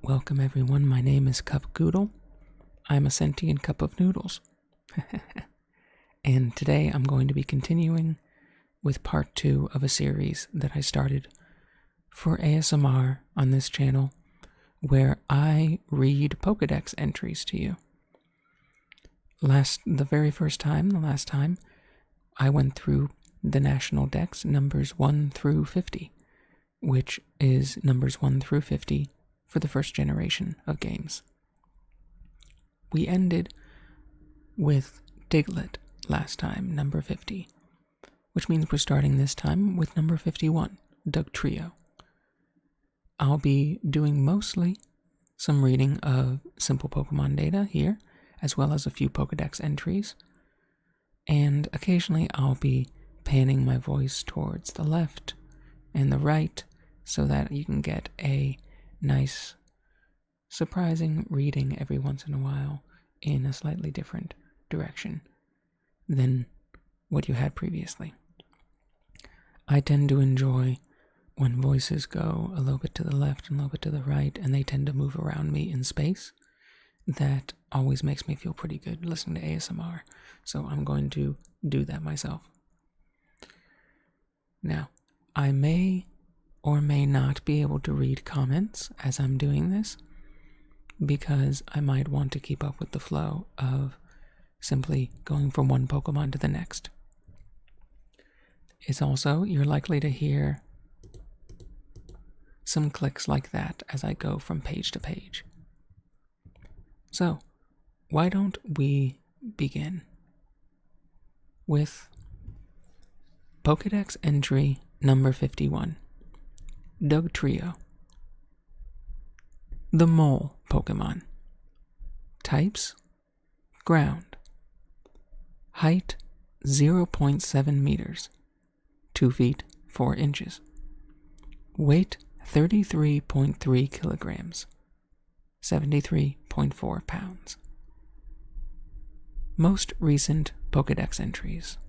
Welcome everyone, my name is Goodle. I'm a sentient cup of noodles. And today I'm going to be continuing with part 2 of a series that I started for ASMR on this channel, where I read Pokedex entries to you. The last time, I went through the National Dex numbers 1 through 50, which is numbers 1 through 50 for the first generation of games. We ended with Diglett last time, number 50, which means we're starting this time with number 51, Dugtrio. I'll be doing mostly some reading of simple Pokemon data here, as well as a few Pokedex entries, and occasionally I'll be panning my voice towards the left and the right so that you can get a nice, surprising reading every once in a while in a slightly different direction than what you had previously. I tend to enjoy when voices go a little bit to the left and a little bit to the right, and they tend to move around me in space. That always makes me feel pretty good listening to ASMR, so I'm going to do that myself. Now, I may or may not be able to read comments as I'm doing this, because I might want to keep up with the flow of simply going from one Pokemon to the next. It's also, you're likely to hear some clicks like that as I go from page to page. So, why don't we begin with Pokedex entry number 51. Dugtrio. The Mole Pokemon. Types: Ground. Height: 0.7 meters, 2 feet 4 inches. Weight: 33.3 kilograms, 73.4 pounds. Most recent Pokedex entries.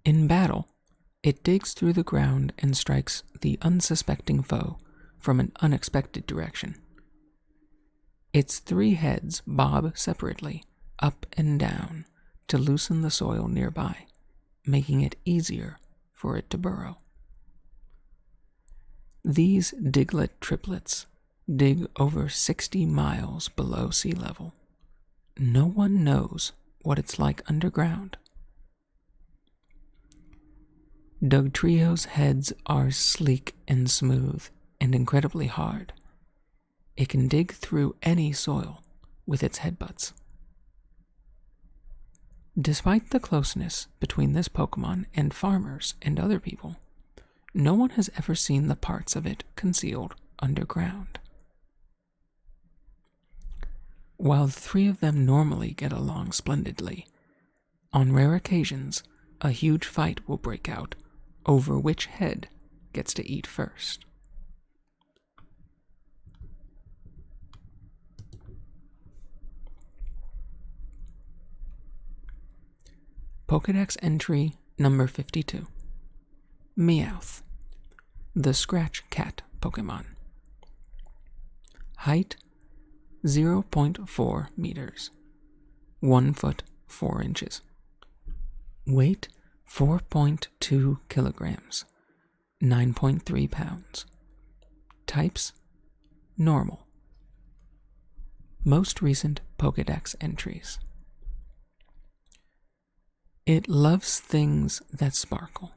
In battle, it digs through the ground and strikes the unsuspecting foe from an unexpected direction. Its 3 heads bob separately, up and down, to loosen the soil nearby, making it easier for it to burrow. These Diglett triplets dig over 60 miles below sea level. No one knows what it's like underground. Dugtrio's heads are sleek and smooth and incredibly hard. It can dig through any soil with its headbutts. Despite the closeness between this Pokemon and farmers and other people, no one has ever seen the parts of it concealed underground. While the 3 of them normally get along splendidly, on rare occasions, a huge fight will break out over which head gets to eat first. Pokedex entry number 52. Meowth. The Scratch Cat Pokemon. Height: 0.4 meters, 1 foot 4 inches. Weight: 4.2 kilograms, 9.3 pounds. Types: Normal. Most recent Pokedex entries. It loves things that sparkle.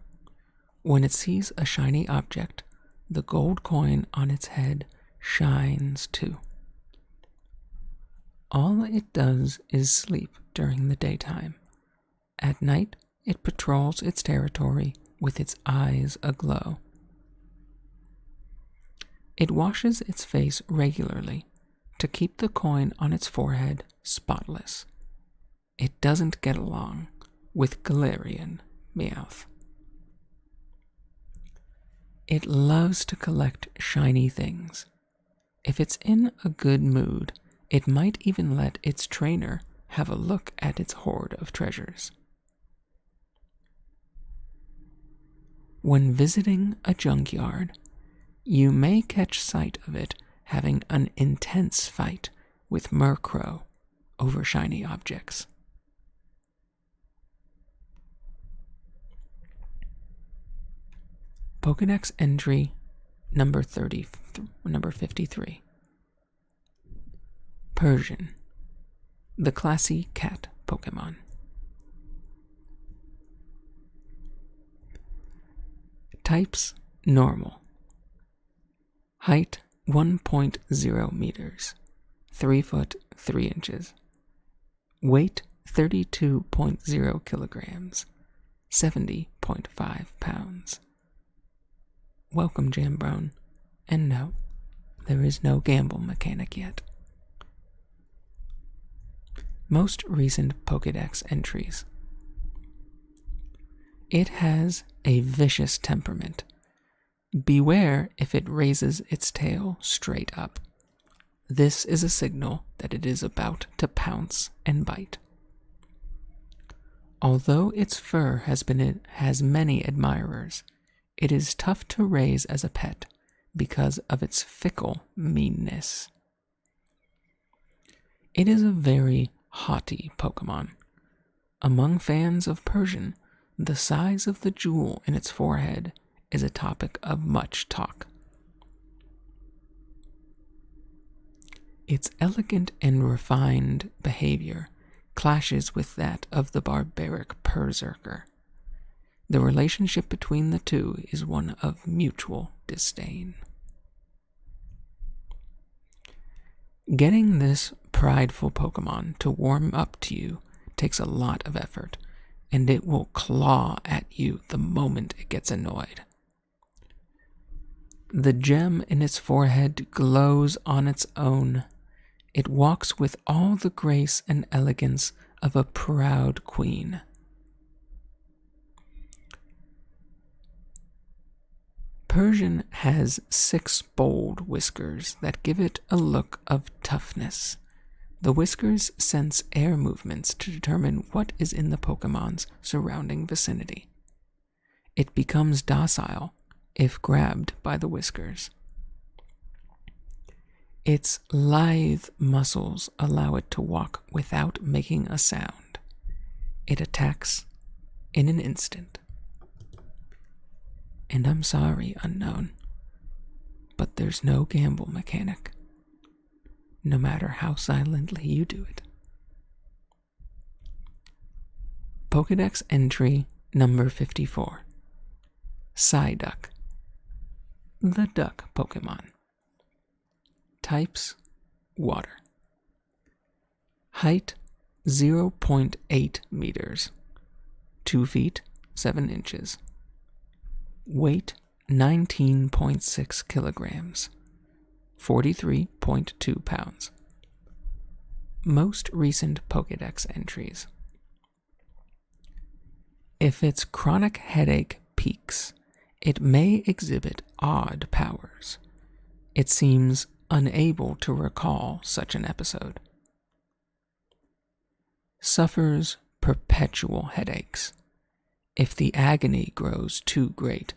When it sees a shiny object, the gold coin on its head shines too. All it does is sleep during the daytime. At night, it patrols its territory with its eyes aglow. It washes its face regularly to keep the coin on its forehead spotless. It doesn't get along with Galarian Meowth. It loves to collect shiny things. If it's in a good mood, it might even let its trainer have a look at its hoard of treasures. When visiting a junkyard, You may catch sight of it having an intense fight with Murkrow over shiny objects. Pokedex entry number 53. Persian, the classy cat Pokemon. Types normal. Height 1.0 meters, 3 foot 3 inches. Weight 32.0 kilograms, 70.5 pounds. Welcome, Jambone. And no, there is no gamble mechanic yet. Most recent Pokedex entries. It has a vicious temperament. Beware if it raises its tail straight up. This is a signal that it is about to pounce and bite. Although its fur has many admirers, it is tough to raise as a pet because of its fickle meanness. It is a very haughty Pokemon. Among fans of Persian, the size of the jewel in its forehead is a topic of much talk. Its elegant and refined behavior clashes with that of the barbaric Berserker. The relationship between the two is one of mutual disdain. Getting this prideful Pokemon to warm up to you takes a lot of effort, and it will claw at you the moment it gets annoyed. The gem in its forehead glows on its own. It walks with all the grace and elegance of a proud queen. Persian has 6 bold whiskers that give it a look of toughness. The whiskers sense air movements to determine what is in the Pokemon's surrounding vicinity. It becomes docile if grabbed by the whiskers. Its lithe muscles allow it to walk without making a sound. It attacks in an instant. And I'm sorry, Unknown, but there's no gamble mechanic, no matter how silently you do it. Pokedex entry number 54. Psyduck, the duck Pokemon. Types water. Height 0.8 meters, 2 feet 7 inches. Weight 19.6 kilograms, 43.2 pounds. Most recent Pokedex entries. If its chronic headache peaks, it may exhibit odd powers. It seems unable to recall such an episode. Suffers perpetual headaches. If the agony grows too great,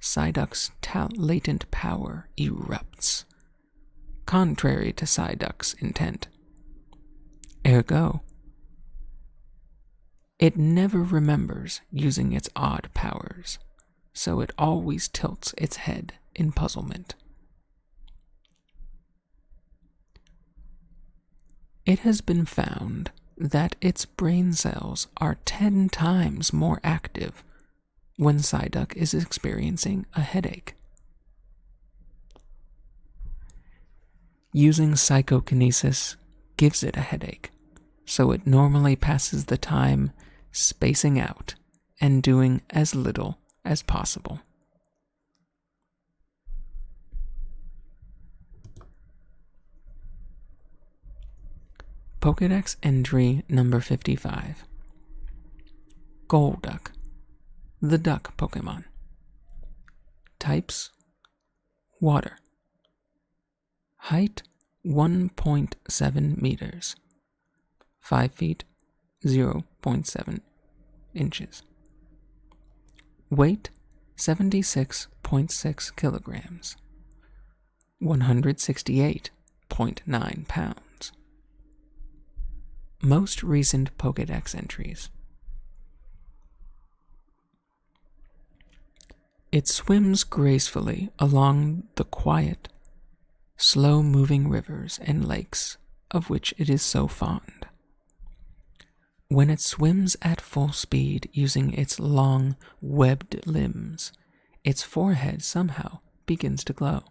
Psyduck's latent power erupts, contrary to Psyduck's intent. Ergo, it never remembers using its odd powers, so it always tilts its head in puzzlement. It has been found that its brain cells are 10 times more active when Psyduck is experiencing a headache. Using psychokinesis gives it a headache, so it normally passes the time spacing out and doing as little as possible. Pokedex entry number 55. Golduck, the duck Pokemon. Types water. Height 1.7 meters, 5 feet 0.7 inches. Weight 76.6 kilograms, 168.9 pounds. Most recent Pokedex entries. It swims gracefully along the quiet, slow-moving rivers and lakes of which it is so fond. When it swims at full speed using its long, webbed limbs, its forehead somehow begins to glow.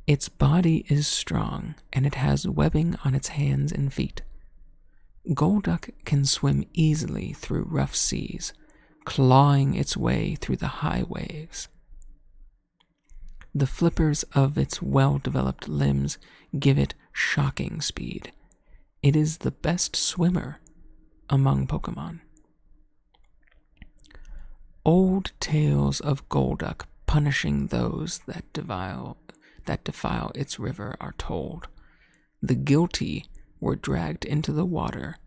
Its body is strong, and it has webbing on its hands and feet. Golduck can swim easily through rough seas, clawing its way through the high waves. The flippers of its well-developed limbs give it shocking speed. It is the best swimmer among Pokemon. Old tales of Golduck punishing those that defile its river are told. The guilty were dragged into the water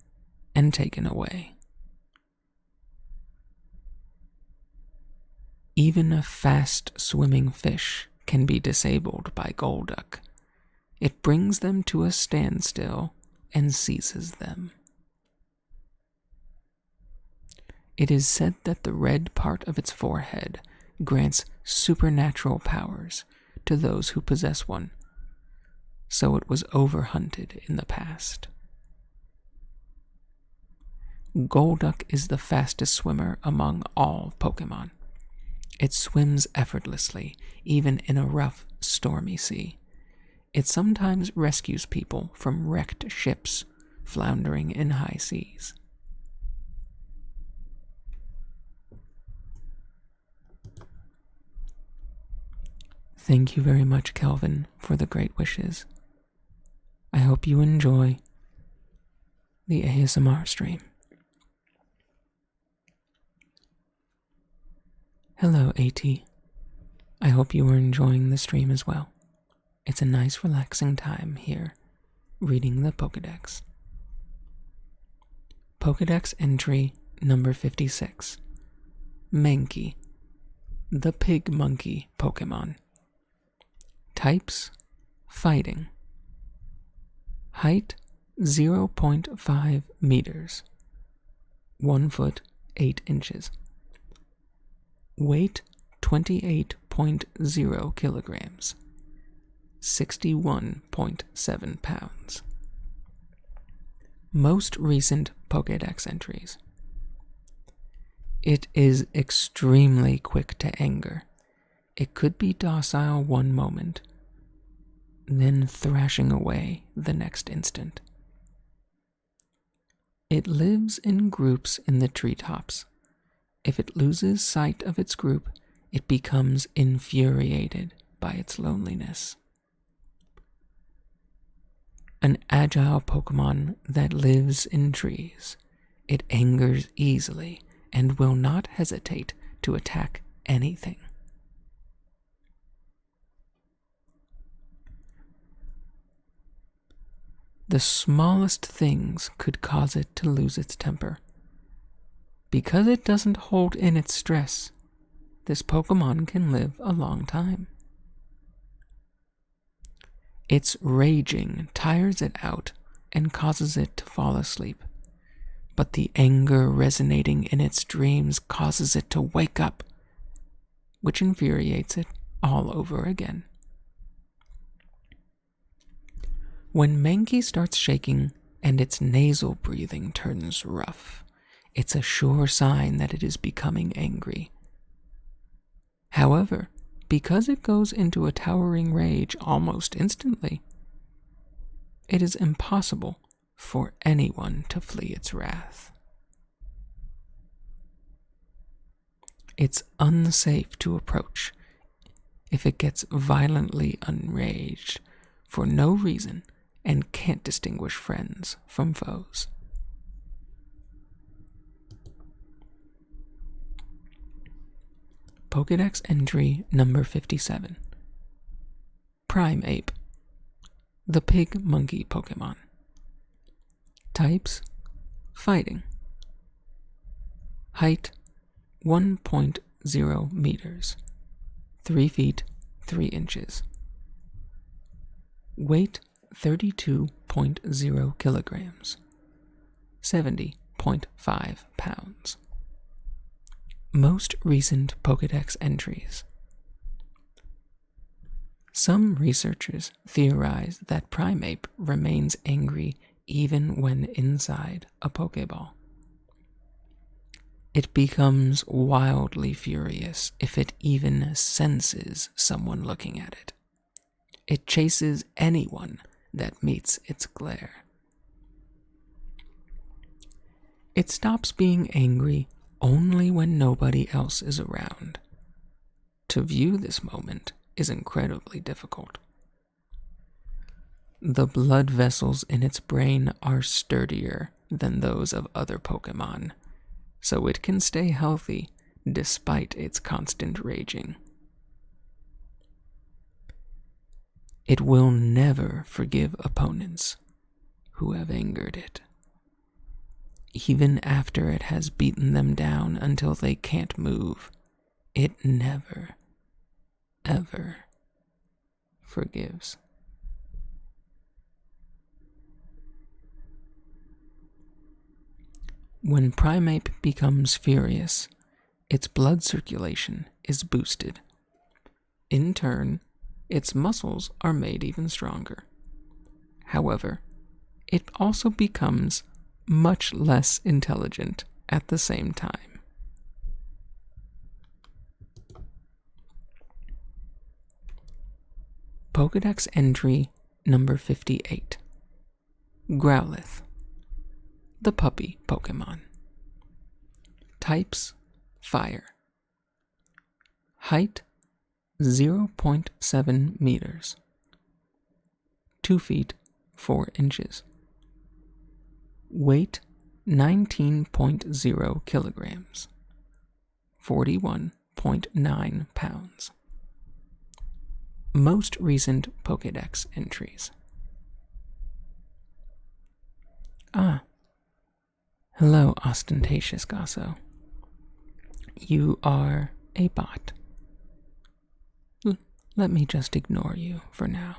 and taken away. Even a fast-swimming fish can be disabled by Golduck. It brings them to a standstill and seizes them. It is said that the red part of its forehead grants supernatural powers to those who possess one, so it was overhunted in the past. Golduck is the fastest swimmer among all Pokemon. It swims effortlessly, even in a rough, stormy sea. It sometimes rescues people from wrecked ships floundering in high seas. Thank you very much, Kelvin, for the great wishes. I hope you enjoy the ASMR stream. Hello, AT. I hope you are enjoying the stream as well. It's a nice, relaxing time here, reading the Pokedex. Pokedex entry number 56. Mankey, the pig monkey Pokemon. Types: Fighting. Height: 0.5 meters. 1 foot 8 inches. Weight: 28.0 kilograms. 61.7 pounds. Most recent Pokedex entries. It is extremely quick to anger. It could be docile one moment, then thrashing away the next instant. It lives in groups in the treetops. If it loses sight of its group, it becomes infuriated by its loneliness. An agile Pokemon that lives in trees. It angers easily and will not hesitate to attack anything. The smallest things could cause it to lose its temper. Because it doesn't hold in its stress, this Pokemon can live a long time. Its raging tires it out and causes it to fall asleep, but the anger resonating in its dreams causes it to wake up, which infuriates it all over again. When Mankey starts shaking and its nasal breathing turns rough, it's a sure sign that it is becoming angry. However, because it goes into a towering rage almost instantly, it is impossible for anyone to flee its wrath. It's unsafe to approach if it gets violently enraged for no reason and can't distinguish friends from foes. Pokedex entry number 57. Primeape, the pig monkey Pokemon. Types: Fighting. Height: 1.0 meters. 3 feet 3 inches. Weight 32.0 kilograms. 70.5 pounds. Most recent Pokedex entries. Some researchers theorize that Primeape remains angry even when inside a Pokeball. It becomes wildly furious if it even senses someone looking at it. It chases anyone that meets its glare. It stops being angry only when nobody else is around. To view this moment is incredibly difficult. The blood vessels in its brain are sturdier than those of other Pokemon, so it can stay healthy despite its constant raging. It will never forgive opponents who have angered it, even after it has beaten them down until they can't move. It never, ever forgives. When Primeape becomes furious, its blood circulation is boosted. In turn, its muscles are made even stronger. However, it also becomes much less intelligent at the same time. Pokedex entry number 58. Growlithe, the puppy Pokemon. Types: Fire. Height: 0.7 meters. 2 feet 4 inches. Weight: 19.0 kilograms. 41.9 pounds. Most recent Pokedex entries. Hello, ostentatious Gosso. You are a bot. Let me just ignore you for now.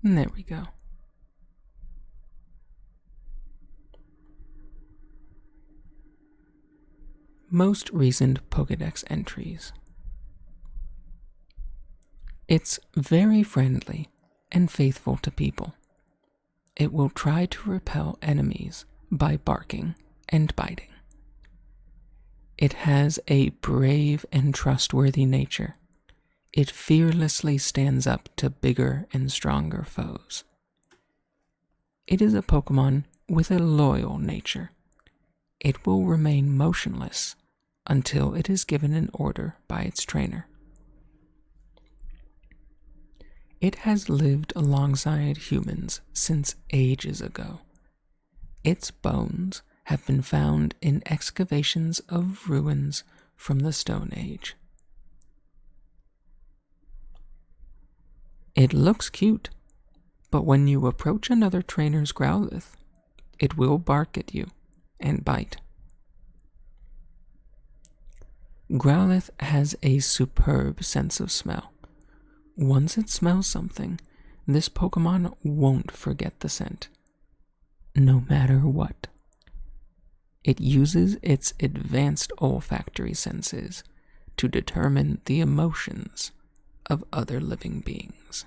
And there we go. Most recent Pokedex entries. It's very friendly and faithful to people. It will try to repel enemies by barking and biting. It has a brave and trustworthy nature. It fearlessly stands up to bigger and stronger foes. It is a Pokemon with a loyal nature. It will remain motionless until it is given an order by its trainer. It has lived alongside humans since ages ago. Its bones have been found in excavations of ruins from the Stone Age. It looks cute, but when you approach another trainer's Growlithe, it will bark at you and bite. Growlithe has a superb sense of smell. Once it smells something, this Pokemon won't forget the scent, no matter what. It uses its advanced olfactory senses to determine the emotions of other living beings.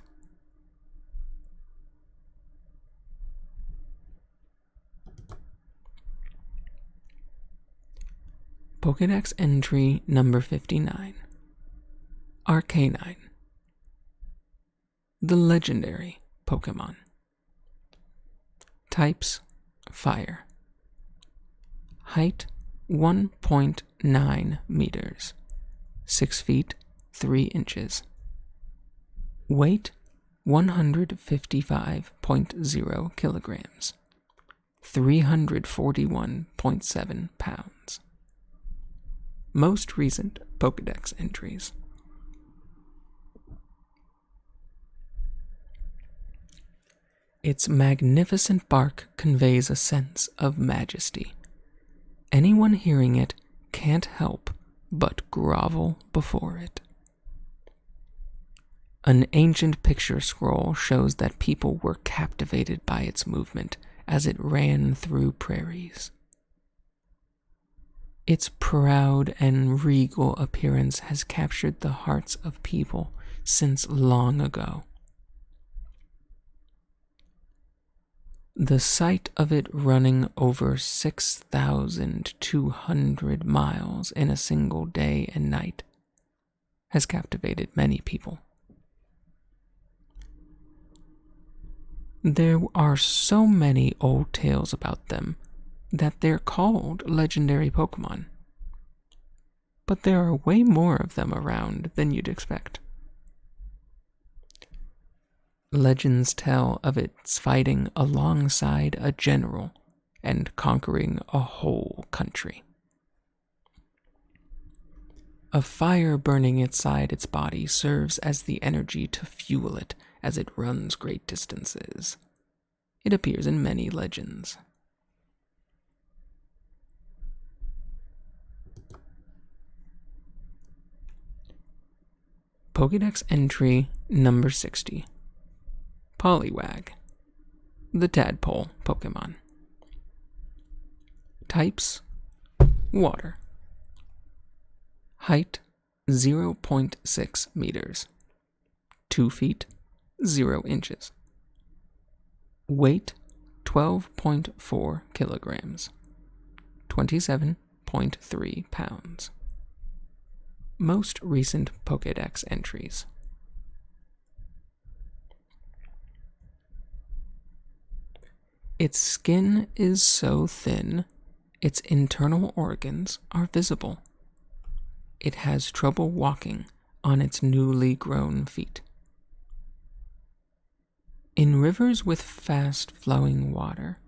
Pokedex entry number 59. Arcanine, the legendary Pokemon. Types: Fire. Height: 1.9 meters. 6 feet 3 inches. Weight: 155.0 kilograms. 341.7 pounds. Most recent Pokedex entries. Its magnificent bark conveys a sense of majesty. anyone hearing it can't help but grovel before it. An ancient picture scroll shows that people were captivated by its movement as it ran through prairies. Its proud and regal appearance has captured the hearts of people since long ago. The sight of it running over 6,200 miles in a single day and night has captivated many people. There are so many old tales about them that they're called legendary Pokemon. But there are way more of them around than you'd expect. Legends tell of its fighting alongside a general and conquering a whole country. A fire burning inside its body serves as the energy to fuel it as it runs great distances. It appears in many legends. Pokedex entry number 60. Poliwag, the tadpole Pokemon. Types: water. Height: 0.6 meters. 2 feet, 0 inches. Weight: 12.4 kilograms. 27.3 pounds. Most recent Pokedex entries. Its skin is so thin, its internal organs are visible. It has trouble walking on its newly grown feet. In rivers with fast-flowing water,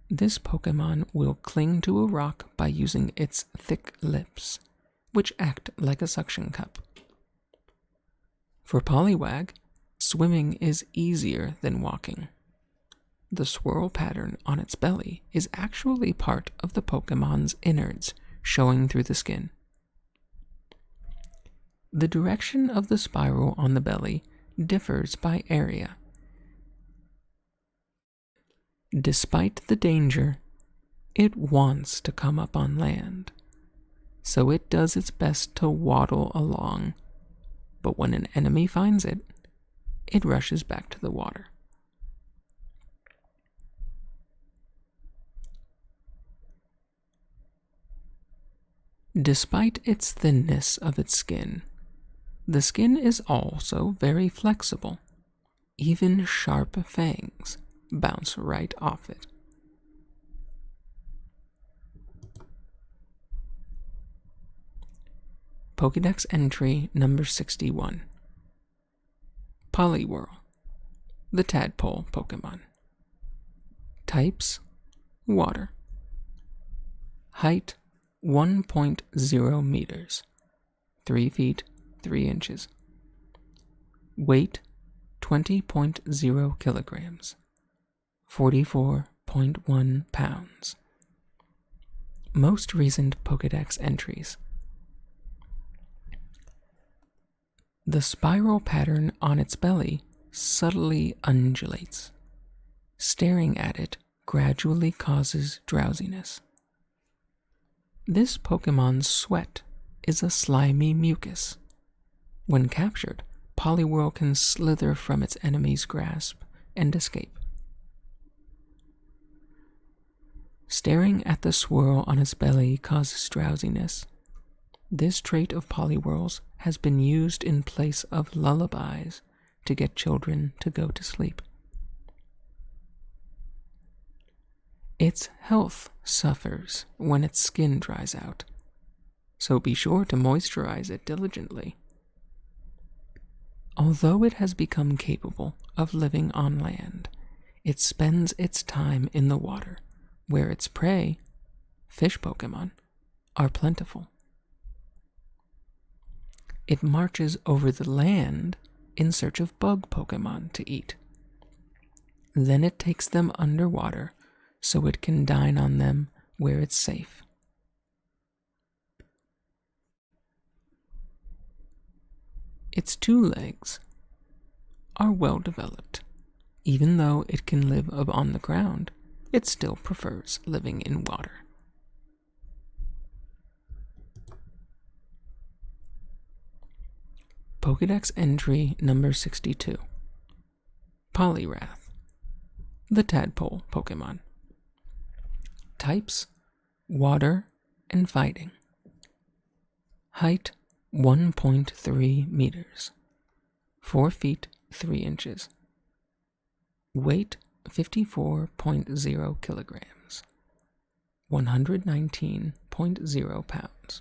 this Pokemon will cling to a rock by using its thick lips, which act like a suction cup. For Poliwag, swimming is easier than walking. The swirl pattern on its belly is actually part of the Pokemon's innards showing through the skin. The direction of the spiral on the belly differs by area. Despite the danger, it wants to come up on land, so it does its best to waddle along, but when an enemy finds it, it rushes back to the water. Despite its thinness of its skin, the skin is also very flexible. Even sharp fangs bounce right off it. Pokedex entry number 61. Poliwhirl, the tadpole Pokemon. Types: water. Height: 1.0 meters. 3 feet, 3 inches. Weight: 20.0 kilograms. 44.1 pounds. Most recent Pokedex entries. The spiral pattern on its belly subtly undulates. Staring at it gradually causes drowsiness. This Pokemon's sweat is a slimy mucus. When captured, Poliwhirl can slither from its enemy's grasp and escape. Staring at the swirl on its belly causes drowsiness. This trait of Poliwhirl's has been used in place of lullabies to get children to go to sleep. Its health suffers when its skin dries out, so be sure to moisturize it diligently. Although it has become capable of living on land, it spends its time in the water, where its prey, fish Pokemon, are plentiful. It marches over the land in search of bug Pokemon to eat. Then it takes them underwater so it can dine on them where it's safe, Its 2 legs are well developed. Even though it can live on the ground, it still prefers living in water. Pokedex entry number 62. Poliwrath, the tadpole Pokemon. Types: water and fighting. Height: 1.3 meters. 4 feet 3 inches. Weight: 54.0 kilograms. 119.0 pounds.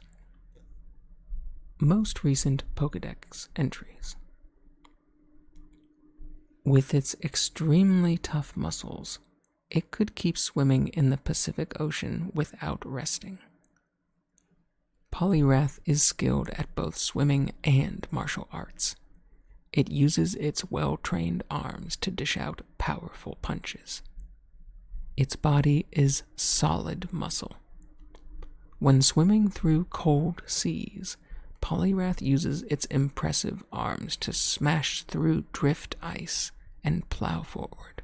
Most recent Pokedex entries. With its extremely tough muscles, it could keep swimming in the Pacific Ocean without resting. Poliwrath is skilled at both swimming and martial arts. It uses its well-trained arms to dish out powerful punches. Its body is solid muscle. When swimming through cold seas, Poliwrath uses its impressive arms to smash through drift ice and plow forward.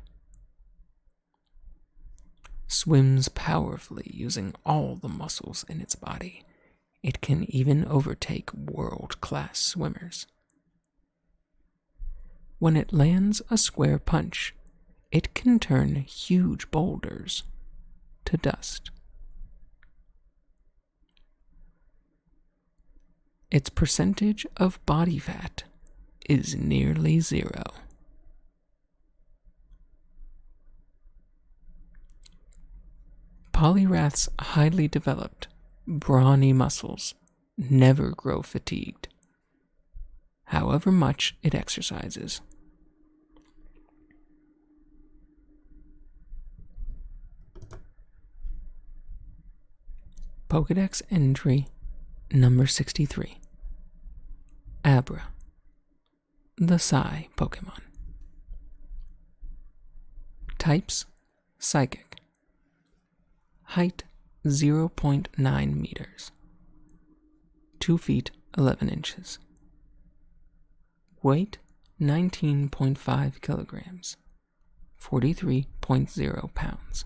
Swims powerfully using all the muscles in its body. It can even overtake world-class swimmers. When it lands a square punch, it can turn huge boulders to dust. Its percentage of body fat is nearly 0. Poliwrath's highly developed, brawny muscles never grow fatigued, however much it exercises. Pokedex entry number 63. Abra, the Psy Pokemon. Types: Psychic. Height: 0.9 meters. 2 feet 11 inches. Weight: 19.5 kilograms. 43.0 pounds.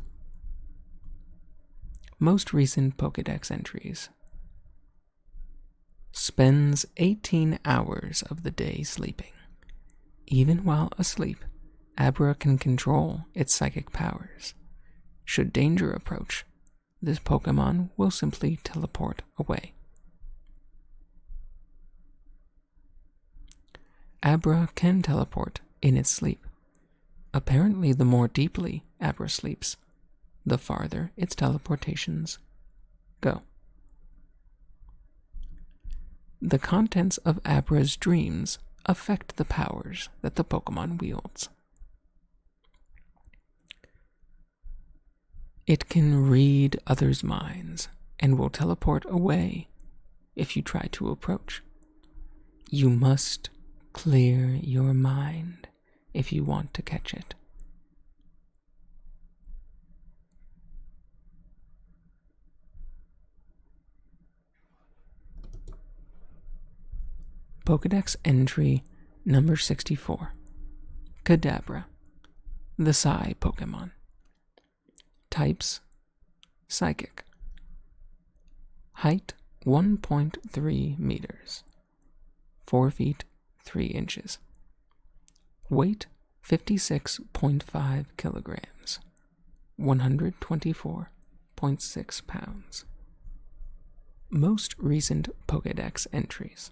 Most recent Pokedex entries. Spends 18 hours of the day sleeping. Even while asleep, Abra can control its psychic powers. Should danger approach, this Pokemon will simply teleport away. Abra can teleport in its sleep. Apparently, the more deeply Abra sleeps, the farther its teleportations go. The contents of Abra's dreams affect the powers that the Pokemon wields. It can read others' minds and will teleport away if you try to approach. You must clear your mind if you want to catch it. Pokedex entry number 64. Kadabra, the Psy Pokemon. Types: Psychic. Height: 1.3 meters. 4 feet 3 inches. Weight: 56.5 kilograms. 124.6 pounds. Most recent Pokedex entries.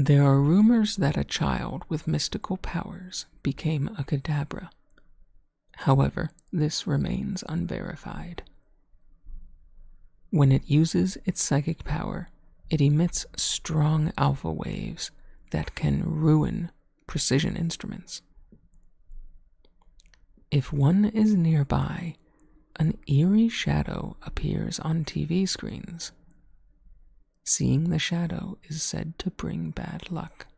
There are rumors that a child with mystical powers became a Kadabra. However, this remains unverified. When it uses its psychic power, it emits strong alpha waves that can ruin precision instruments. If one is nearby, an eerie shadow appears on TV screens. Seeing the shadow is said to bring bad luck.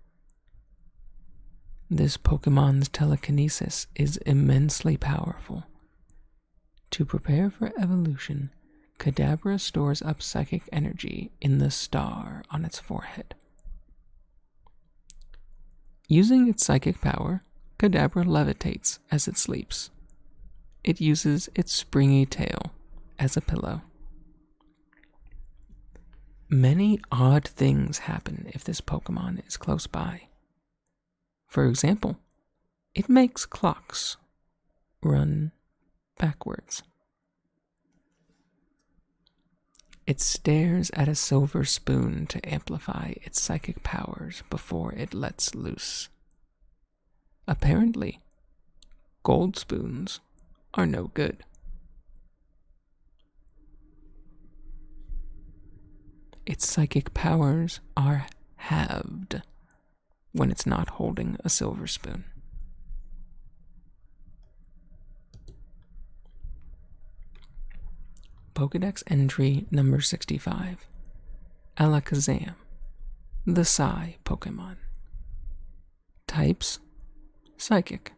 This Pokemon's telekinesis is immensely powerful. To prepare for evolution, Kadabra stores up psychic energy in the star on its forehead. Using its psychic power, Kadabra levitates as it sleeps. It uses its springy tail as a pillow. Many odd things happen if this Pokemon is close by. For example, it makes clocks run backwards. It stares at a silver spoon to amplify its psychic powers before it lets loose. Apparently, gold spoons are no good. Its psychic powers are halved when it's not holding a silver spoon. Pokedex entry number 65. Alakazam, the Psy Pokemon. Types: Psychic.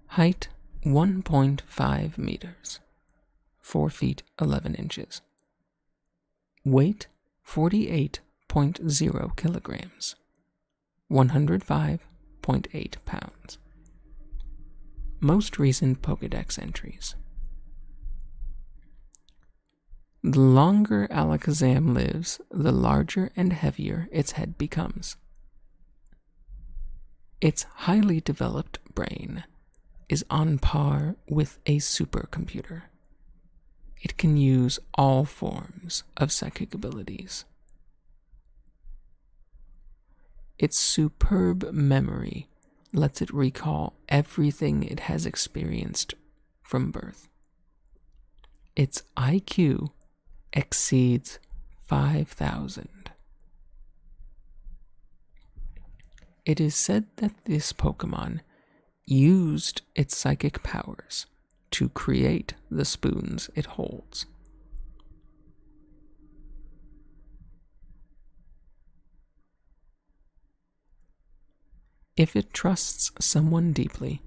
Height 1.5 meters, 4 feet 11 inches. Weight 48.0 kilograms, 105.8 pounds. Most recent Pokedex entries. The longer Alakazam lives, the larger and heavier its head becomes. Its highly developed brain is on par with a supercomputer. It can use all forms of psychic abilities. Its superb memory lets it recall everything it has experienced from birth. Its IQ exceeds 5,000. It is said that this Pokemon used its psychic powers to create the spoons it holds. If it trusts someone deeply,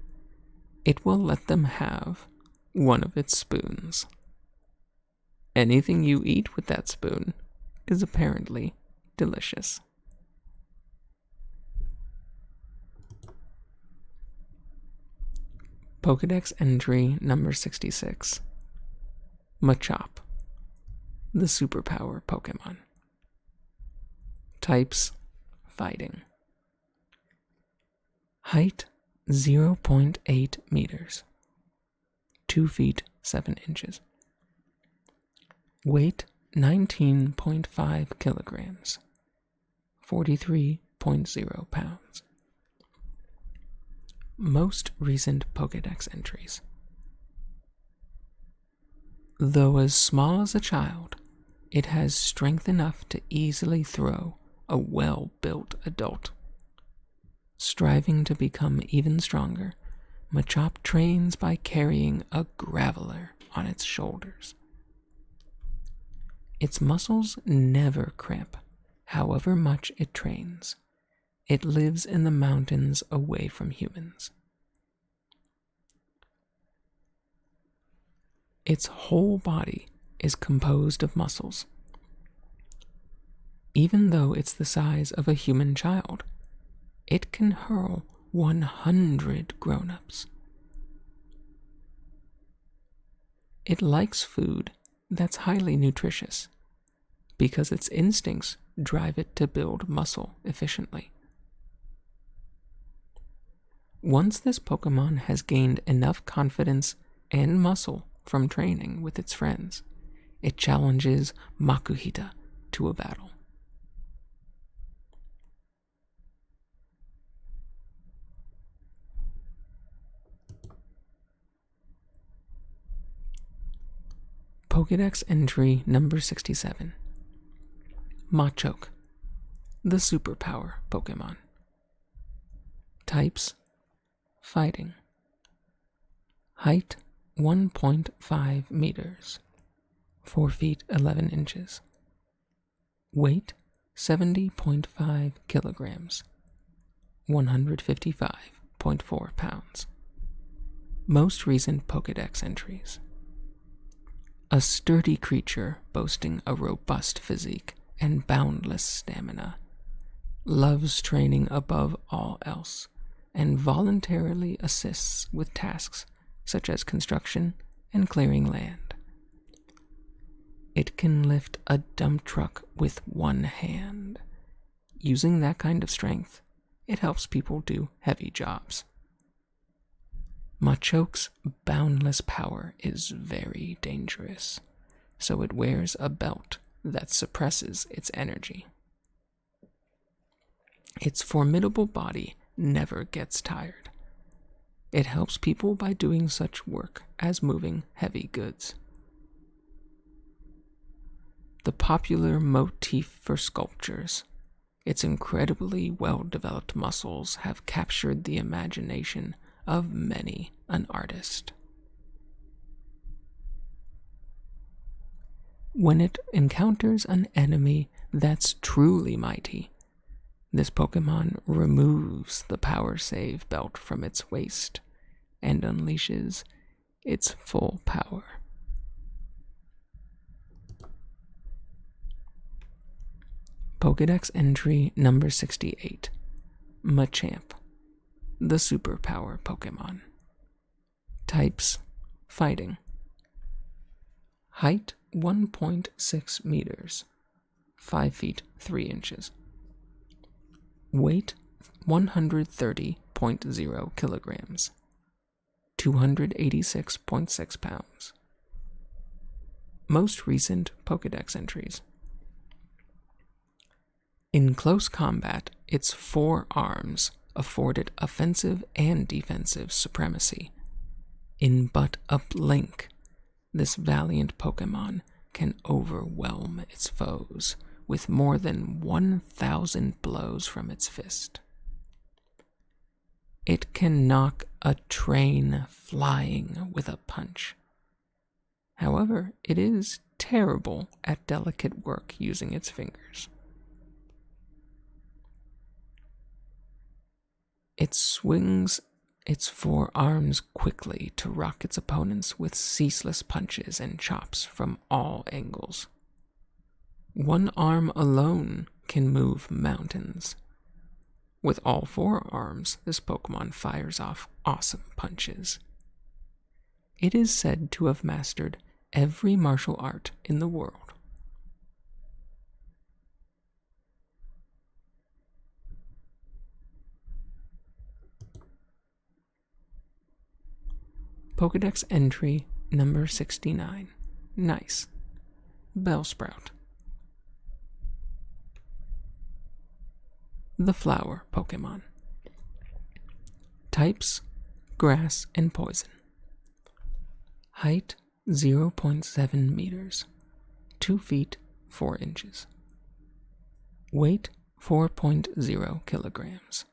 it will let them have one of its spoons. Anything you eat with that spoon is apparently delicious. Pokedex entry number 66. Machop, the superpower Pokemon. Types: Fighting. Height 0.8 meters, 2 feet 7 inches. Weight 19.5 kilograms, 43.0 pounds. Most recent Pokedex entries. Though as small as a child, it has strength enough to easily throw a well-built adult. Striving to become even stronger, Machop trains by carrying a graveler on its shoulders. Its muscles never cramp, however much it trains. It lives in the mountains away from humans. Its whole body is composed of muscles. Even though it's the size of a human child, it can hurl 100 grown-ups. It likes food that's highly nutritious because its instincts drive it to build muscle efficiently. Once this Pokemon has gained enough confidence and muscle from training with its friends, it challenges Makuhita to a battle. Pokedex entry number 67. Machoke, the superpower Pokemon. Types: Fighting. Height 1.5 meters, 4 feet 11 inches. Weight 70.5 kilograms, 155.4 pounds. Most recent Pokedex entries. A sturdy creature boasting a robust physique and boundless stamina, loves training above all else, and voluntarily assists with tasks such as construction and clearing land. It can lift a dump truck with one hand. Using that kind of strength, it helps people do heavy jobs. Machoke's boundless power is very dangerous, so it wears a belt that suppresses its energy. Its formidable body never gets tired. It helps people by doing such work as moving heavy goods. The popular motif for sculptures, its incredibly well-developed muscles have captured the imagination of many an artist. When it encounters an enemy that's truly mighty, this Pokemon removes the power save belt from its waist and unleashes its full power. Pokedex entry number 68, Machamp, the superpower Pokemon. Types: Fighting. Height 1.6 meters, 5 feet 3 inches. Weight 130.0 kilograms, 286.6 pounds. Most recent Pokedex entries. In close combat, its 4 arms afforded offensive and defensive supremacy. In but a blink, this valiant Pokemon can overwhelm its foes with more than 1,000 blows from its fist. It can knock a train flying with a punch. However, it is terrible at delicate work using its fingers. It swings its 4 arms quickly to rock its opponents with ceaseless punches and chops from all angles. One arm alone can move mountains. With all 4 arms, this Pokemon fires off awesome punches. It is said to have mastered every martial art in the world. Pokedex entry number 69. Nice. Bellsprout. The flower Pokemon. Types: Grass and Poison. Height 0.7 meters, 2 feet 4 inches. Weight 4.0 kilograms,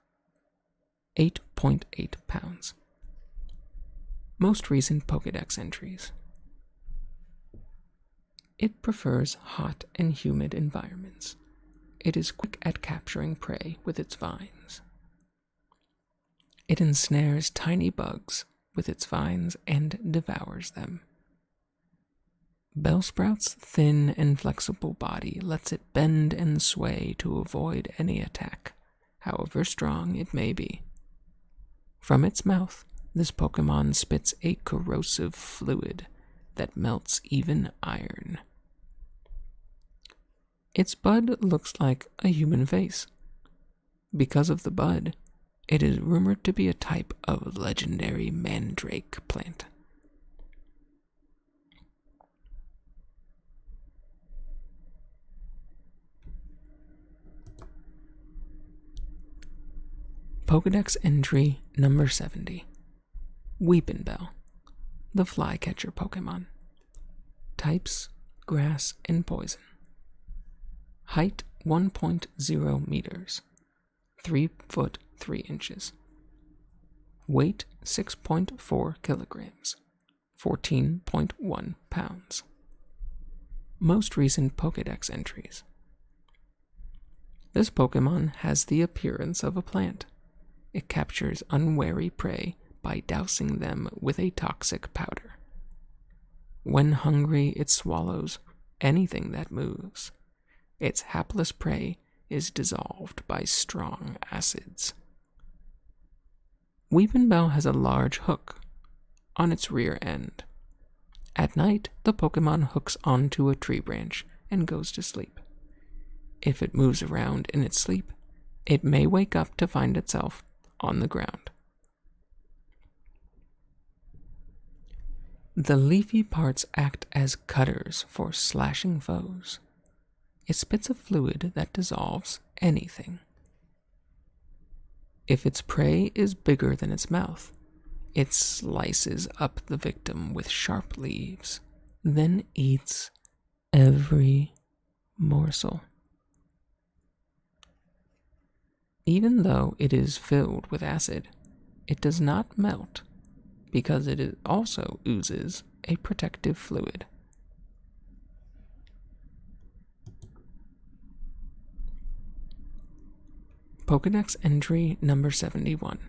8.8 pounds. Most recent Pokedex entries. It prefers hot and humid environments. It is quick at capturing prey with its vines. It ensnares tiny bugs with its vines and devours them. Bellsprout's thin and flexible body lets it bend and sway to avoid any attack, however strong it may be. From its mouth, this Pokemon spits a corrosive fluid that melts even iron. Its bud looks like a human face. Because of the bud, it is rumored to be a type of legendary mandrake plant. Pokedex entry number 70. Weepinbell, the flycatcher Pokemon. Types: Grass and Poison. Height 1.0 meters, 3 foot 3 inches. Weight 6.4 kilograms, 14.1 pounds. Most recent Pokedex entries. This Pokemon has the appearance of a plant. It captures unwary prey by dousing them with a toxic powder. When hungry, it swallows anything that moves. Its hapless prey is dissolved by strong acids. Weepinbell has a large hook on its rear end. At night, the Pokemon hooks onto a tree branch and goes to sleep. If it moves around in its sleep, it may wake up to find itself on the ground. The leafy parts act as cutters for slashing foes. It spits a fluid that dissolves anything. If its prey is bigger than its mouth, it slices up the victim with sharp leaves, then eats every morsel. Even though it is filled with acid, it does not melt because it also oozes a protective fluid. Pokedex entry number 71.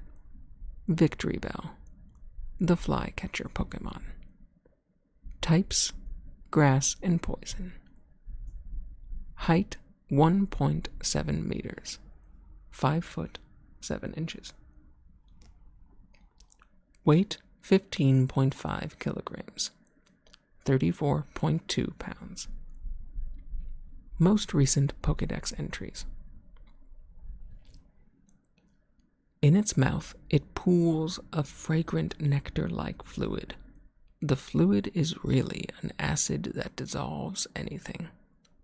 Victreebel, the flycatcher Pokemon. Types: grass and poison. Height: 1.7 meters. 5 foot 7 inches. Weight: 15.5 kilograms. 34.2 pounds. Most recent Pokedex entries. In its mouth, it pools a fragrant nectar-like fluid. The fluid is really an acid that dissolves anything.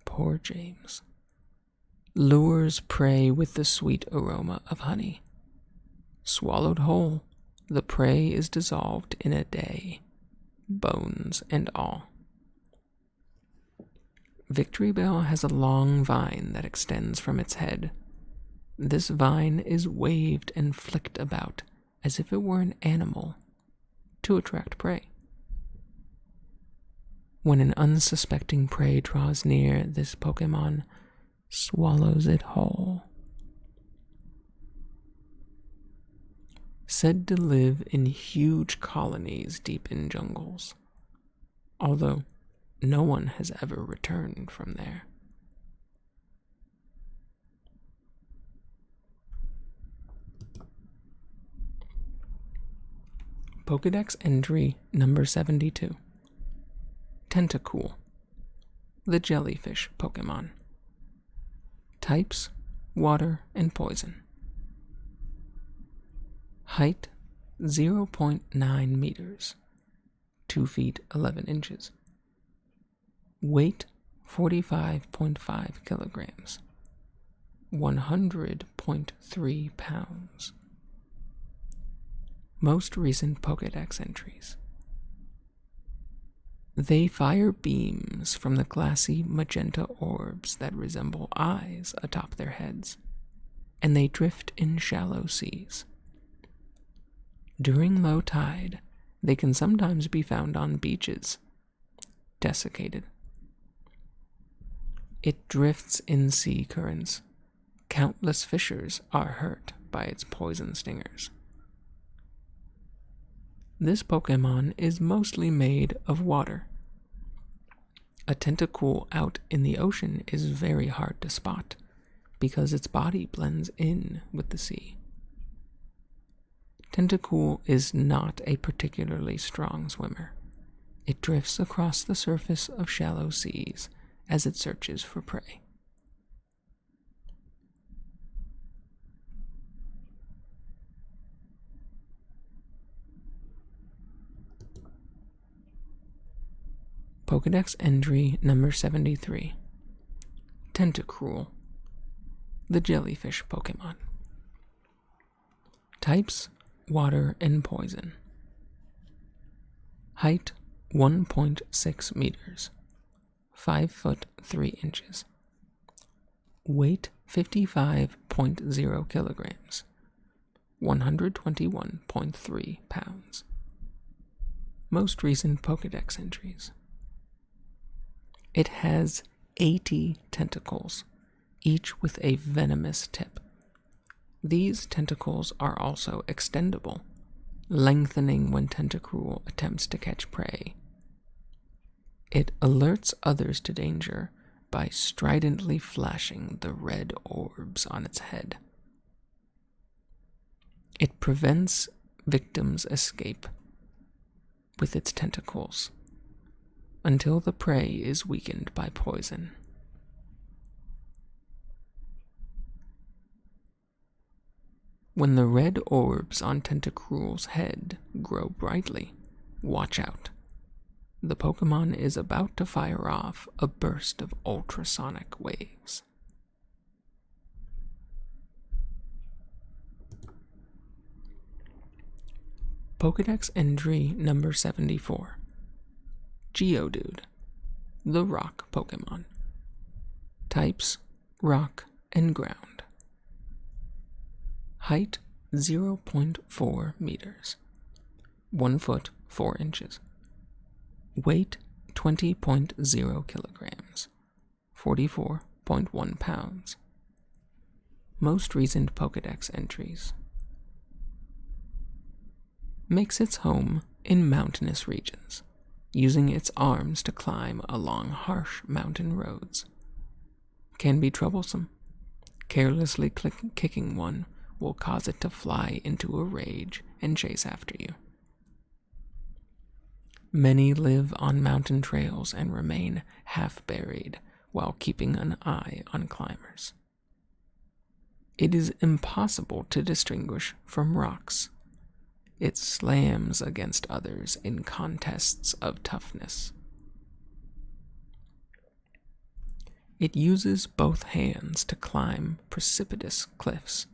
Poor James. Lures prey with the sweet aroma of honey. Swallowed whole, the prey is dissolved in a day, bones and all. Victreebel has a long vine that extends from its head. This vine is waved and flicked about as if it were an animal to attract prey. When an unsuspecting prey draws near, this Pokemon swallows it whole. Said to live in huge colonies deep in jungles, although no one has ever returned from there. Pokedex entry number 72. Tentacool, the jellyfish Pokemon. Types: water and poison. Height: 0.9 meters. 2 feet 11 inches. Weight: 45.5 kilograms. 100.3 pounds. Most recent Pokedex entries. They fire beams from the glassy magenta orbs that resemble eyes atop their heads, and they drift in shallow seas. During low tide, they can sometimes be found on beaches, desiccated. It drifts in sea currents. Countless fishers are hurt by its poison stingers. This Pokemon is mostly made of water. A Tentacool out in the ocean is very hard to spot because its body blends in with the sea. Tentacool is not a particularly strong swimmer. It drifts across the surface of shallow seas as it searches for prey. Pokedex entry number 73. Tentacruel, the jellyfish Pokemon. Types: water and poison. Height: 1.6 meters. 5 foot 3 inches. Weight: 55.0 kilograms. 121.3 pounds. Most recent Pokedex entries. It has 80 tentacles, each with a venomous tip. These tentacles are also extendable, lengthening when Tentacruel attempts to catch prey. It alerts others to danger by stridently flashing the red orbs on its head. It prevents victims' escape with its tentacles until the prey is weakened by poison. When the red orbs on Tentacruel's head grow brightly, watch out. The Pokemon is about to fire off a burst of ultrasonic waves. Pokedex entry number 74. Geodude, the rock Pokemon. Types: rock and ground. Height: 0.4 meters. 1 foot 4 inches. Weight: 20.0 kilograms. 44.1 pounds. Most recent Pokedex entries. Makes its home in mountainous regions, using its arms to climb along harsh mountain roads. Can be troublesome. Carelessly kicking one will cause it to fly into a rage and chase after you. Many live on mountain trails and remain half buried while keeping an eye on climbers. It is impossible to distinguish from rocks. It slams against others in contests of toughness. It uses both hands to climb precipitous cliffs.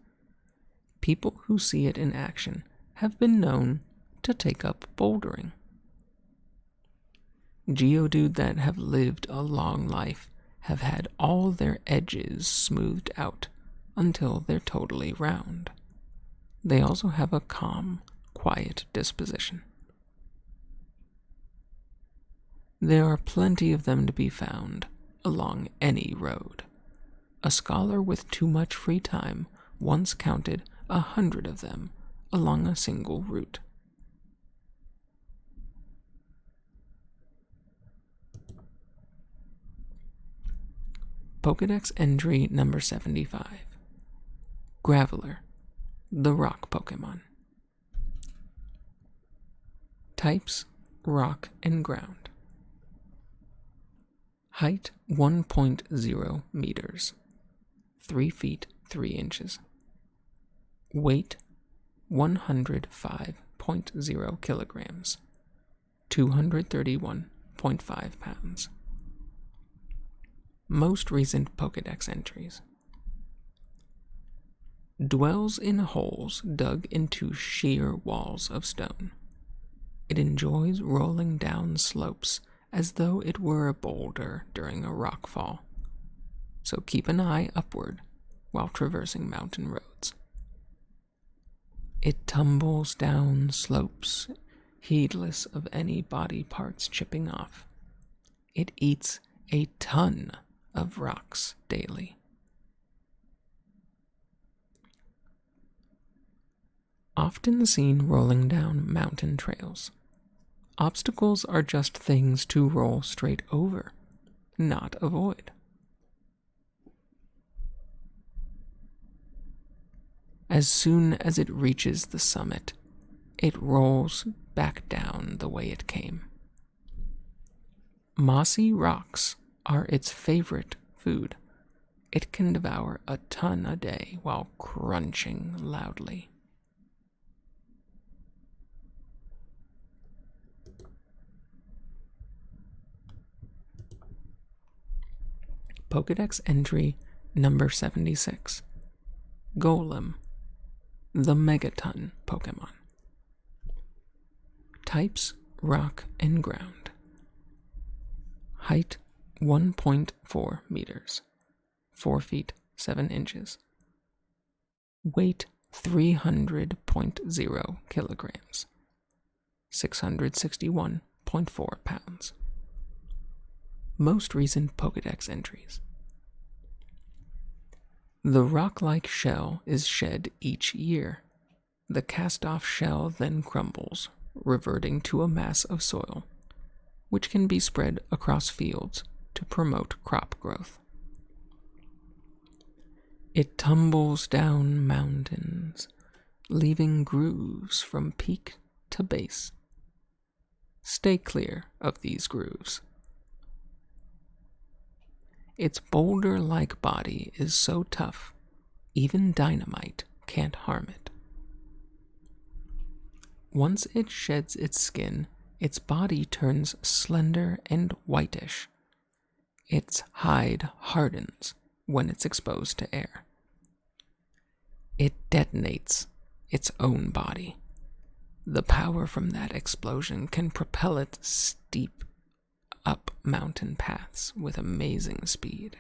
People who see it in action have been known to take up bouldering. Geodude that have lived a long life have had all their edges smoothed out until they're totally round. They also have a calm, quiet disposition. There are plenty of them to be found along any road. A scholar with too much free time once counted 100 of them along a single route. Pokedex entry number 75. Graveler, the rock Pokemon. Types: rock and ground. Height: 1.0 meters. 3 feet 3 inches. Weight: 105.0 kilograms. 231.5 pounds. Most recent Pokedex entries. Dwells in holes dug into sheer walls of stone. It enjoys rolling down slopes as though it were a boulder during a rockfall. So keep an eye upward while traversing mountain roads. It tumbles down slopes, heedless of any body parts chipping off. It eats a ton of rocks daily. Often seen rolling down mountain trails. Obstacles are just things to roll straight over, not avoid. As soon as it reaches the summit, it rolls back down the way it came. Mossy rocks are its favorite food. It can devour a ton a day while crunching loudly. Pokedex entry number 76. Golem, the Megaton Pokemon. Types: rock and ground. Height: 1.4 meters. 4 feet 7 inches. Weight: 300.0 kilograms. 661.4 pounds. Most recent Pokedex entries. The rock-like shell is shed each year. The cast-off shell then crumbles, reverting to a mass of soil. which can be spread across fields to promote crop growth. It tumbles down mountains, leaving grooves from peak to base. Stay clear of these grooves. Its boulder-like body is so tough, even dynamite can't harm it. Once it sheds its skin, its body turns slender and whitish. Its hide hardens when it's exposed to air. It detonates its own body. The power from that explosion can propel it steep up mountain paths with amazing speed.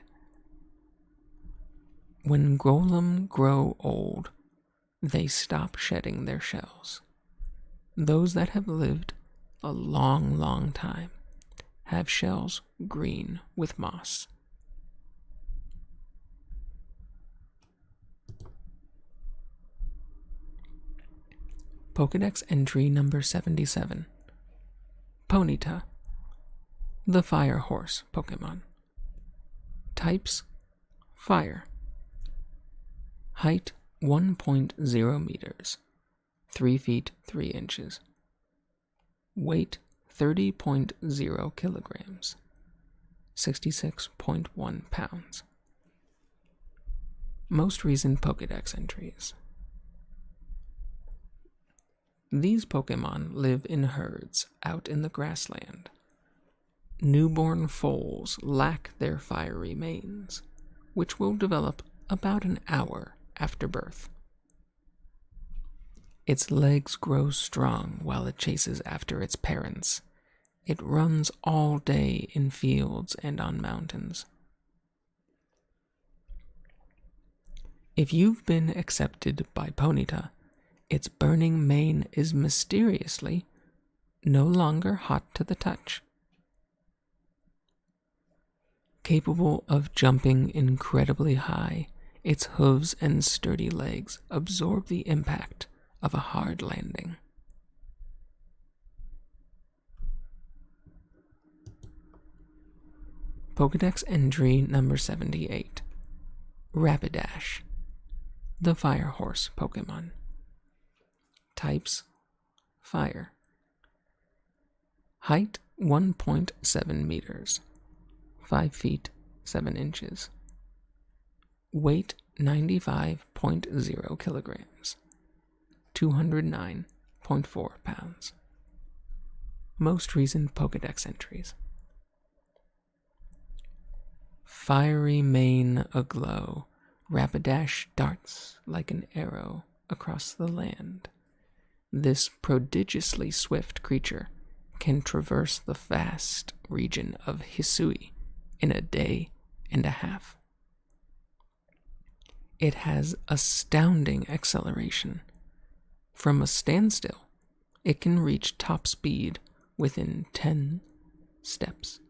When golem grow old, they stop shedding their shells. Those that have lived a long time have shells green with moss. Pokedex entry number 77. Ponyta, the Fire Horse Pokemon. Types: Fire. Height 1.0 meters, 3 feet 3 inches. Weight 30.0 kilograms, 66.1 pounds. Most recent Pokedex entries. These Pokemon live in herds out in the grassland. Newborn foals lack their fiery manes, which will develop about an hour after birth. Its legs grow strong while it chases after its parents. It runs all day in fields and on mountains. If you've been accepted by Ponyta, its burning mane is mysteriously no longer hot to the touch. Capable of jumping incredibly high, its hooves and sturdy legs absorb the impact of a hard landing. Pokedex entry number 78. Rapidash, the Fire Horse Pokemon. Types: Fire. Height 1.7 meters, 5 feet 7 inches. Weight 95.0 kilograms, 209.4 pounds. Most recent Pokedex entries. Fiery mane aglow, Rapidash darts like an arrow across the land. This prodigiously swift creature can traverse the vast region of Hisui in a day and a half. It has astounding acceleration. From a standstill, it can reach top speed within 10 steps.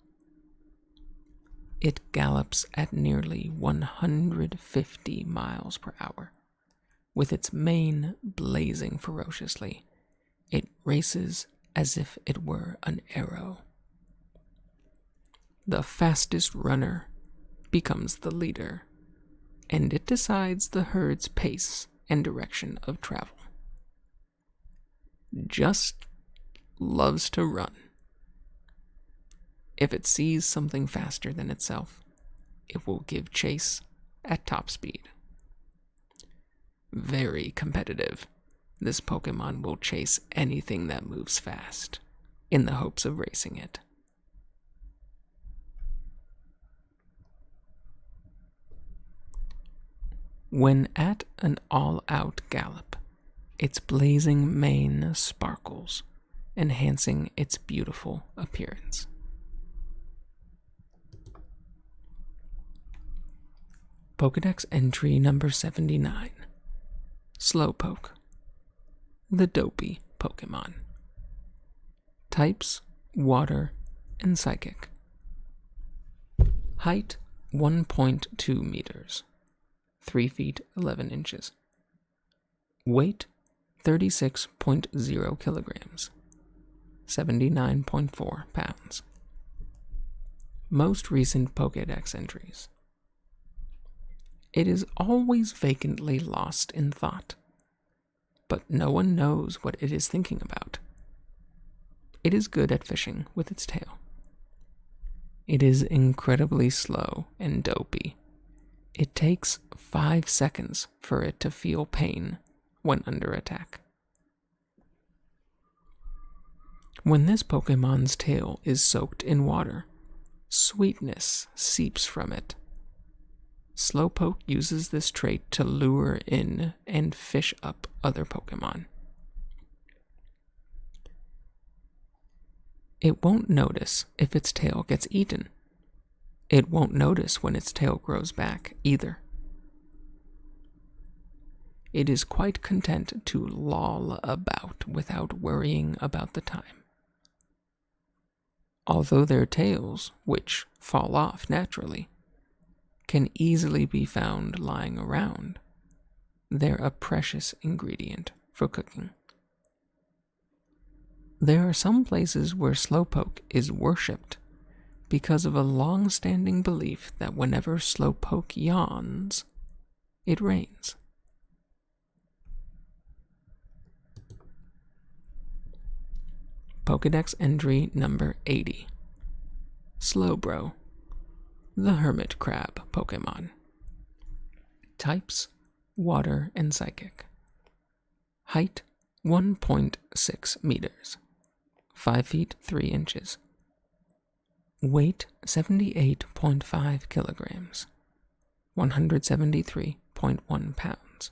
It gallops at nearly 150 miles per hour. With its mane blazing ferociously, it races as if it were an arrow. The fastest runner becomes the leader, and it decides the herd's pace and direction of travel. Just loves to run. If it sees something faster than itself, it will give chase at top speed. Very competitive, this Pokemon will chase anything that moves fast, in the hopes of racing it. When at an all-out gallop, its blazing mane sparkles, enhancing its beautiful appearance. Pokedex entry number 79. Slowpoke, the dopey Pokemon. Types: Water and Psychic. Height 1.2 meters, 3 feet 11 inches. Weight 36.0 kilograms, 79.4 pounds. Most recent Pokedex entries. It is always vacantly lost in thought, but no one knows what it is thinking about. It is good at fishing with its tail. It is incredibly slow and dopey. It takes 5 seconds for it to feel pain when under attack. When this Pokemon's tail is soaked in water, sweetness seeps from it. Slowpoke uses this trait to lure in and fish up other Pokemon. It won't notice if its tail gets eaten. It won't notice when its tail grows back either. It is quite content to loll about without worrying about the time. Although their tails, which fall off naturally, can easily be found lying around, they're a precious ingredient for cooking. There are some places where Slowpoke is worshipped because of a long-standing belief that whenever Slowpoke yawns, it rains. Pokedex entry number 80. Slowbro, the hermit crab Pokemon. Types: water and psychic. Height: 1.6 meters. 5 feet 3 inches. Weight: 78.5 kilograms. 173.1 pounds.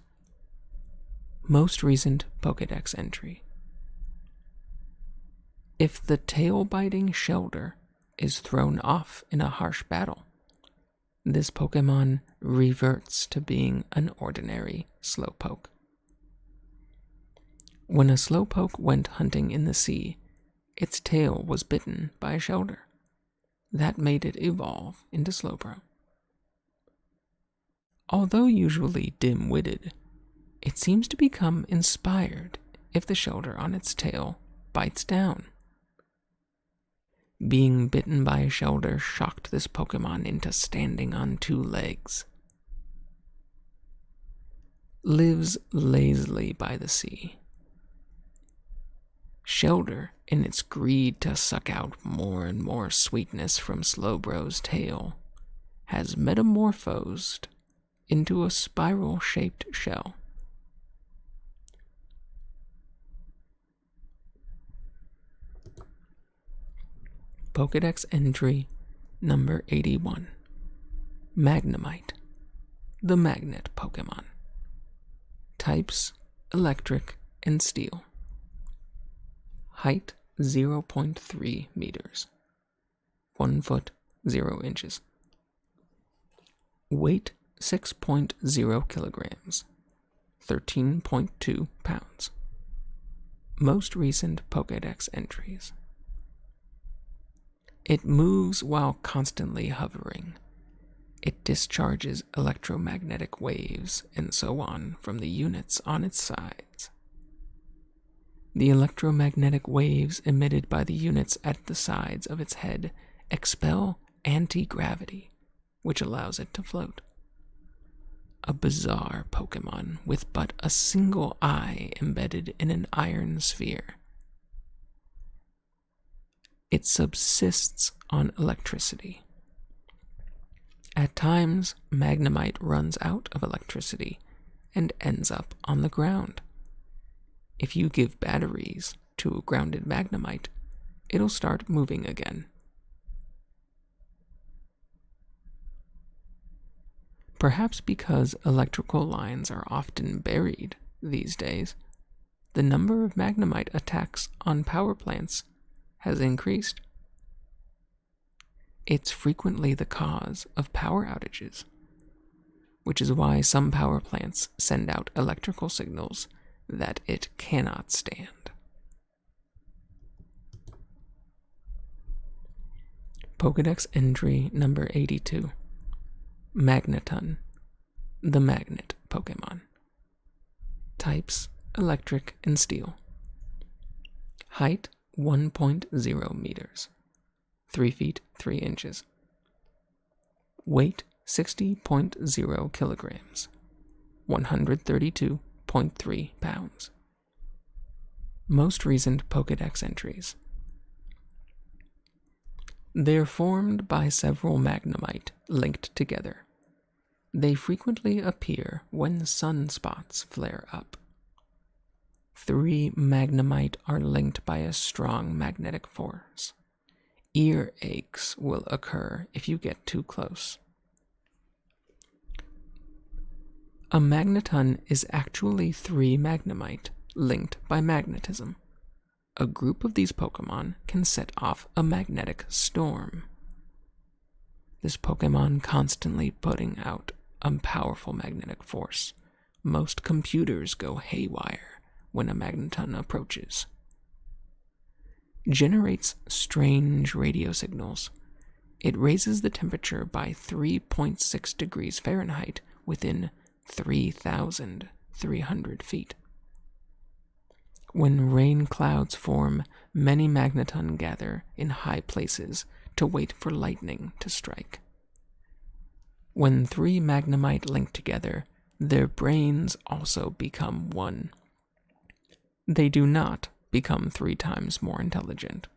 Most recent Pokedex entry. If the tail-biting Shelder is thrown off in a harsh battle, this Pokemon reverts to being an ordinary Slowpoke. When a Slowpoke went hunting in the sea, its tail was bitten by a Shelder. That made it evolve into Slowbro. Although usually dim-witted, it seems to become inspired if the Shelder on its tail bites down. Being bitten by a Shelder shocked this Pokemon into standing on 2 legs. Lives lazily by the sea. Shelder, in its greed to suck out more and more sweetness from Slowbro's tail, has metamorphosed into a spiral-shaped shell. Pokedex entry number 81. Magnemite, the magnet Pokemon. Types: electric and steel. Height: 0.3 meters. 1 foot 0 inches. Weight: 6.0 kilograms. 13.2 pounds. Most recent Pokedex entries. It moves while constantly hovering. It discharges electromagnetic waves and so on from the units on its sides. The electromagnetic waves emitted by the units at the sides of its head expel anti-gravity, which allows it to float. A bizarre Pokemon with but a single eye embedded in an iron sphere. It subsists on electricity. At times, Magnemite runs out of electricity and ends up on the ground. If you give batteries to a grounded Magnemite, it'll start moving again. Perhaps because electrical lines are often buried these days, the number of Magnemite attacks on power plants has increased. It's frequently the cause of power outages, which is why some power plants send out electrical signals that it cannot stand. Pokedex entry number 82. Magneton, the magnet Pokemon. Types: electric and steel. Height: 1.0 meters, 3 feet 3 inches. Weight 60.0 kilograms, 132.3 pounds. Most recent Pokedex entries. They're formed by several Magnemite linked together. They frequently appear when sunspots flare up. 3 Magnemite are linked by a strong magnetic force. Ear aches will occur if you get too close. A Magneton is actually 3 Magnemite linked by magnetism. A group of these Pokemon can set off a magnetic storm. This Pokemon constantly putting out a powerful magnetic force. Most computers go haywire when a Magneton approaches. Generates strange radio signals. It raises the temperature by 3.6 degrees Fahrenheit within 3,300 feet. When rain clouds form, many Magneton gather in high places to wait for lightning to strike. When 3 Magnemite link together, their brains also become one. They do not become 3 times more intelligent.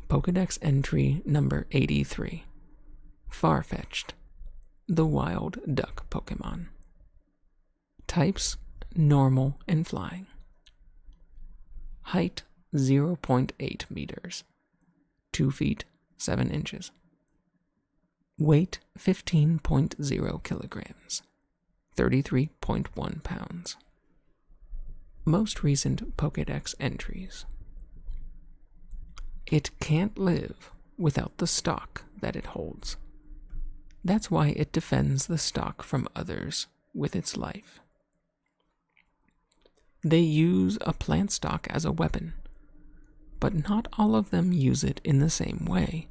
Pokedex entry number 83. Farfetch'd, the wild duck Pokemon. Types: normal and flying. Height: 0.8 meters, 2 feet 7 inches. Weight: 15.0 kilograms, 33.1 pounds. Most recent Pokedex entries. It can't live without the stock that it holds. That's why it defends the stock from others with its life. They use a plant stock as a weapon, but not all of them use it in the same way.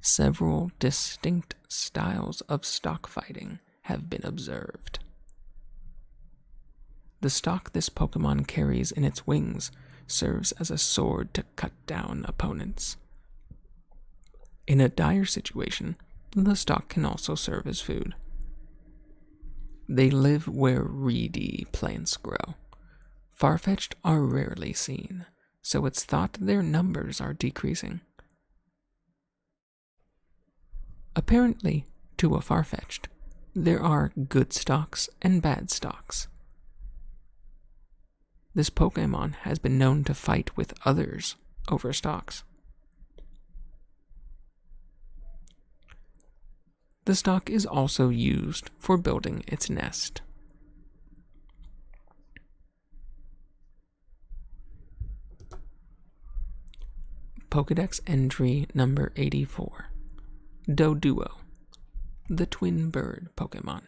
Several distinct styles of stock fighting have been observed. The stock this Pokemon carries in its wings serves as a sword to cut down opponents. In a dire situation, the stock can also serve as food. They live where reedy plants grow. Farfetch'd are rarely seen, so it's thought their numbers are decreasing. Apparently, to a Farfetch'd, there are good stocks and bad stocks. This Pokemon has been known to fight with others over stocks. The stock is also used for building its nest. Pokedex entry number 84. Doduo, the twin bird Pokemon.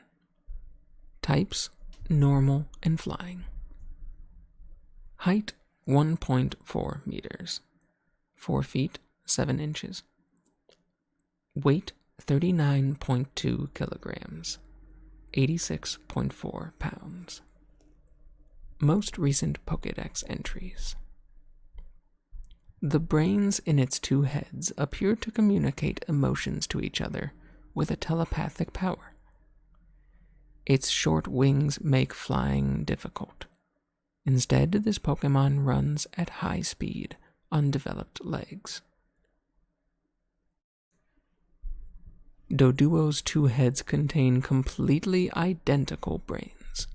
Types: normal and flying. Height: 1.4 meters, 4 feet 7 inches. Weight: 39.2 kilograms, 86.4 pounds. Most recent Pokedex entries. The brains in its 2 heads appear to communicate emotions to each other with a telepathic power. Its short wings make flying difficult. Instead, this Pokemon runs at high speed on developed legs. Doduo's 2 heads contain completely identical brains.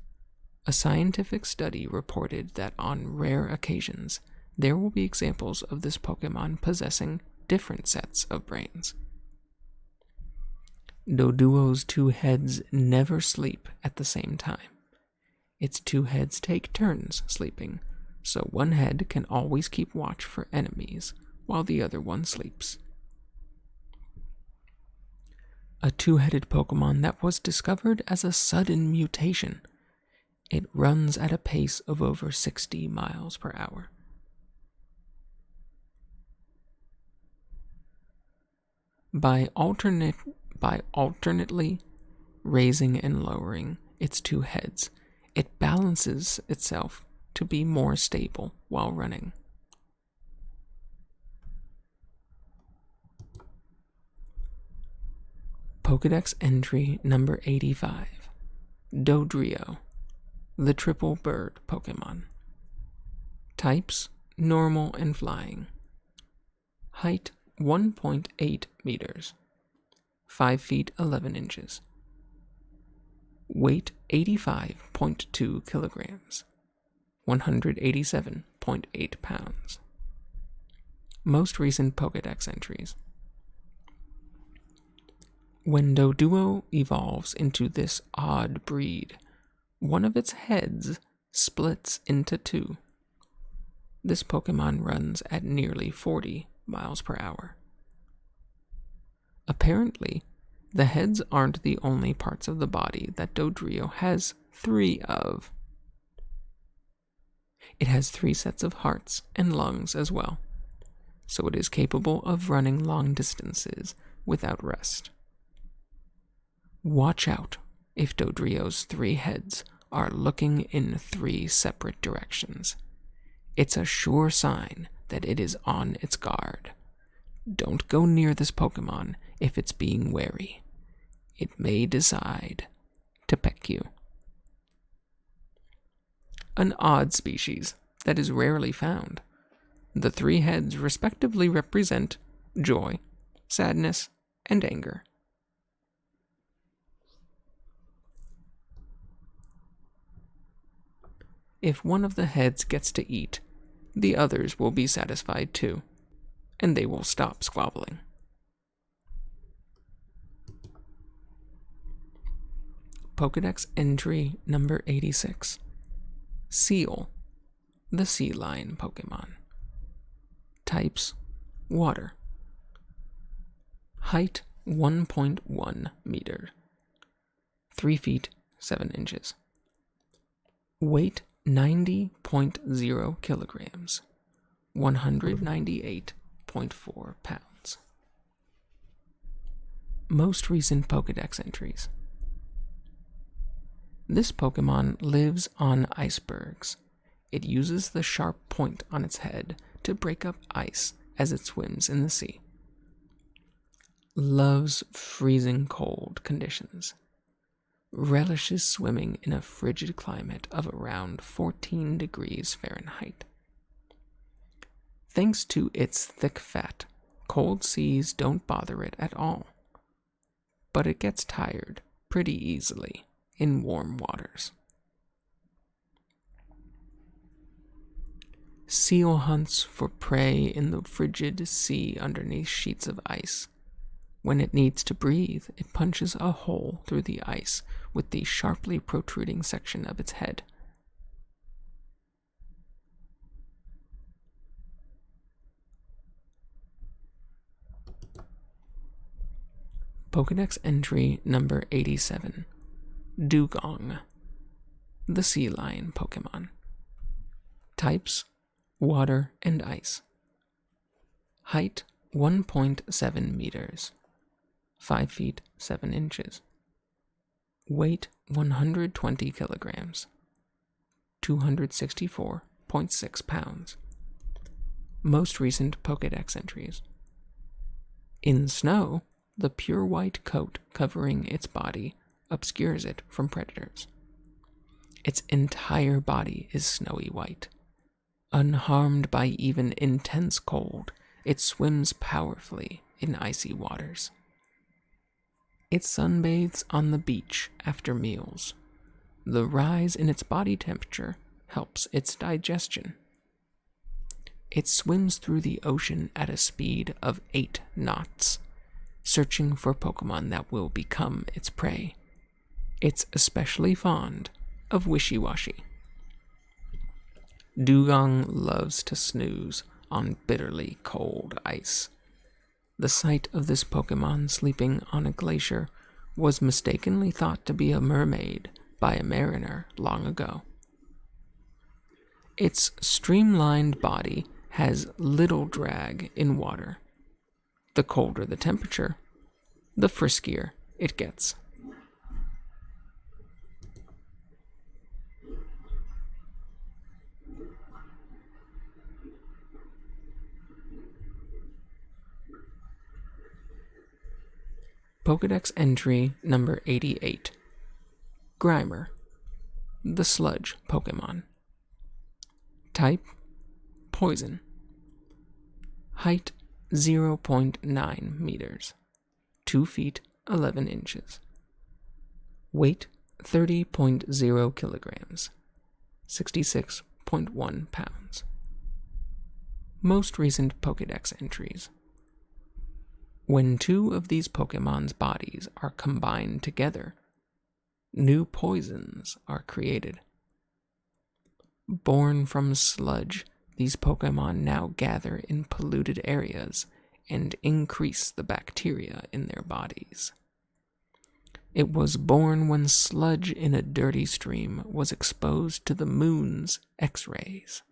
A scientific study reported that on rare occasions, there will be examples of this Pokemon possessing different sets of brains. Doduo's 2 heads never sleep at the same time. Its 2 heads take turns sleeping, so one head can always keep watch for enemies while the other one sleeps. A 2-headed Pokemon that was discovered as a sudden mutation. It runs at a pace of over 60 miles per hour. By alternately raising and lowering its 2 heads, it balances itself to be more stable while running. Pokedex entry number 85. Dodrio, the triple bird Pokemon. Types, normal and flying. Height, 1.8 meters. 5 feet 11 inches. Weight, 85.2 kilograms. 187.8 pounds. Most recent Pokedex entries. When Doduo evolves into this odd breed, one of its heads splits into two. This Pokemon runs at nearly 40 miles per hour. Apparently, the heads aren't the only parts of the body that Dodrio has 3 of. It has 3 sets of hearts and lungs as well, so it is capable of running long distances without rest. Watch out if Dodrio's 3 heads are looking in 3 separate directions. It's a sure sign that it is on its guard. Don't go near this Pokemon if it's being wary. It may decide to peck you. An odd species that is rarely found. The 3 heads respectively represent joy, sadness, and anger. If one of the heads gets to eat, the others will be satisfied too, and they will stop squabbling. Pokedex entry number 86. Seal, the sea lion Pokemon. Types, water. Height, 1.1 meter. 3 feet 7 inches. Weight, 90.0 kilograms. 198.4 pounds. Most recent Pokedex entries. This Pokemon lives on icebergs. It uses the sharp point on its head to break up ice as it swims in the sea. Loves freezing cold conditions. Relishes swimming in a frigid climate of around 14 degrees Fahrenheit. Thanks to its thick fat, cold seas don't bother it at all. But it gets tired pretty easily in warm waters. Seal hunts for prey in the frigid sea underneath sheets of ice. When it needs to breathe, it punches a hole through the ice with the sharply protruding section of its head. Pokedex entry number 87. Dugong, the sea lion Pokemon. Types, water and ice. Height, 1.7 meters. 5 feet 7 inches. Weight, 120 kilograms. 264.6 pounds. Most recent Pokedex entries. In snow, the pure white coat covering its body obscures it from predators. Its entire body is snowy white. Unharmed by even intense cold, it swims powerfully in icy waters. It sunbathes on the beach after meals. The rise in its body temperature helps its digestion. It swims through the ocean at a speed of 8 knots, searching for Pokemon that will become its prey. It's especially fond of Wishy-Washy. Dugong loves to snooze on bitterly cold ice. The sight of this Pokemon sleeping on a glacier was mistakenly thought to be a mermaid by a mariner long ago. Its streamlined body has little drag in water. The colder the temperature, the friskier it gets. Pokedex entry number 88. Grimer, the sludge Pokemon. Type, poison. Height, 0.9 meters. 2 feet, 11 inches. Weight, 30.0 kilograms. 66.1 pounds. Most recent Pokedex entries. When two of these Pokemon's bodies are combined together, new poisons are created. Born from sludge, these Pokemon now gather in polluted areas and increase the bacteria in their bodies. It was born when sludge in a dirty stream was exposed to the moon's X-rays.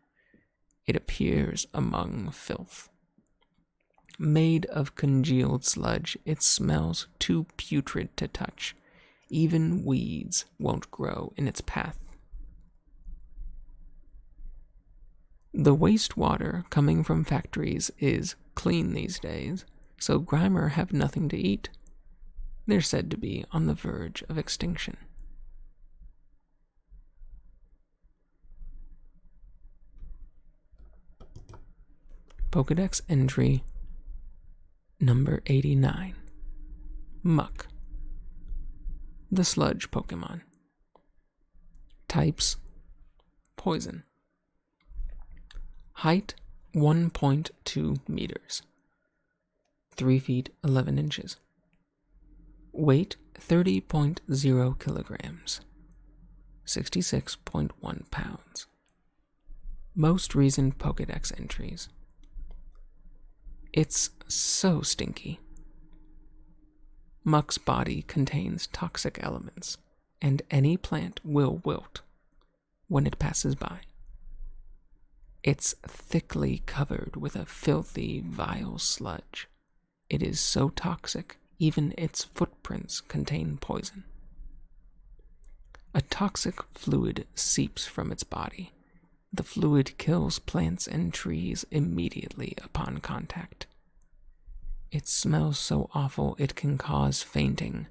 It appears among filth. Made of congealed sludge, it smells too putrid to touch. Even weeds won't grow in its path. The wastewater coming from factories is clean these days, so Grimer have nothing to eat. They're said to be on the verge of extinction. Pokedex entry number 89. Muck, the sludge Pokemon. Types, poison. Height, 1.2 meters. 3 feet, 11 inches. Weight, 30.0 kilograms. 66.1 pounds. Most recent Pokedex entries. It's so stinky. Muck's body contains toxic elements, and any plant will wilt when it passes by. It's thickly covered with a filthy, vile sludge. It is so toxic, even its footprints contain poison. A toxic fluid seeps from its body. The fluid kills plants and trees immediately upon contact. It smells so awful it can cause fainting.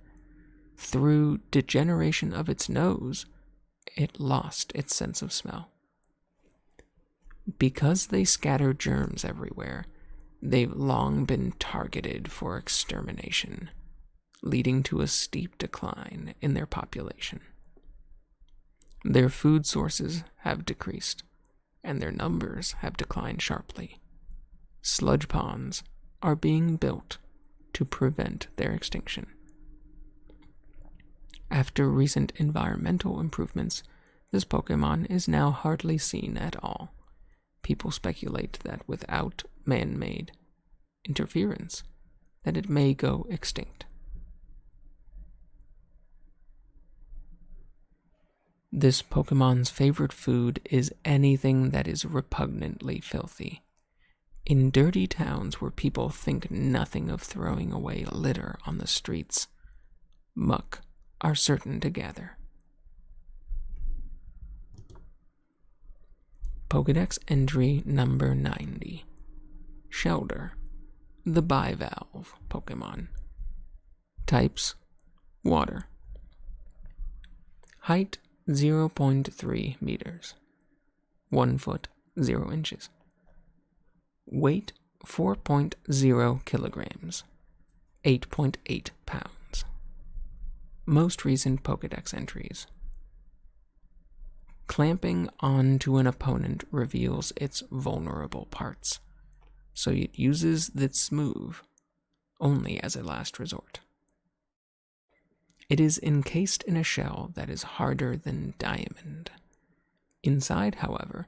Through degeneration of its nose, it lost its sense of smell. Because they scatter germs everywhere, they've long been targeted for extermination, leading to a steep decline in their population. Their food sources have decreased, and their numbers have declined sharply. Sludge ponds are being built to prevent their extinction. After recent environmental improvements, this Pokemon is now hardly seen at all. People speculate that without man-made interference, that it may go extinct. This Pokemon's favorite food is anything that is repugnantly filthy. In dirty towns where people think nothing of throwing away litter on the streets, muck are certain to gather. Pokedex entry number 90. Shelder, the bivalve Pokemon. Types, water. Height, 0.3 meters. 1 foot, 0 inches. Weight, 4.0 kilograms. 8.8 pounds. Most recent Pokedex entries. Clamping onto an opponent reveals its vulnerable parts, so it uses this move only as a last resort. It is encased in a shell that is harder than diamond. Inside, however,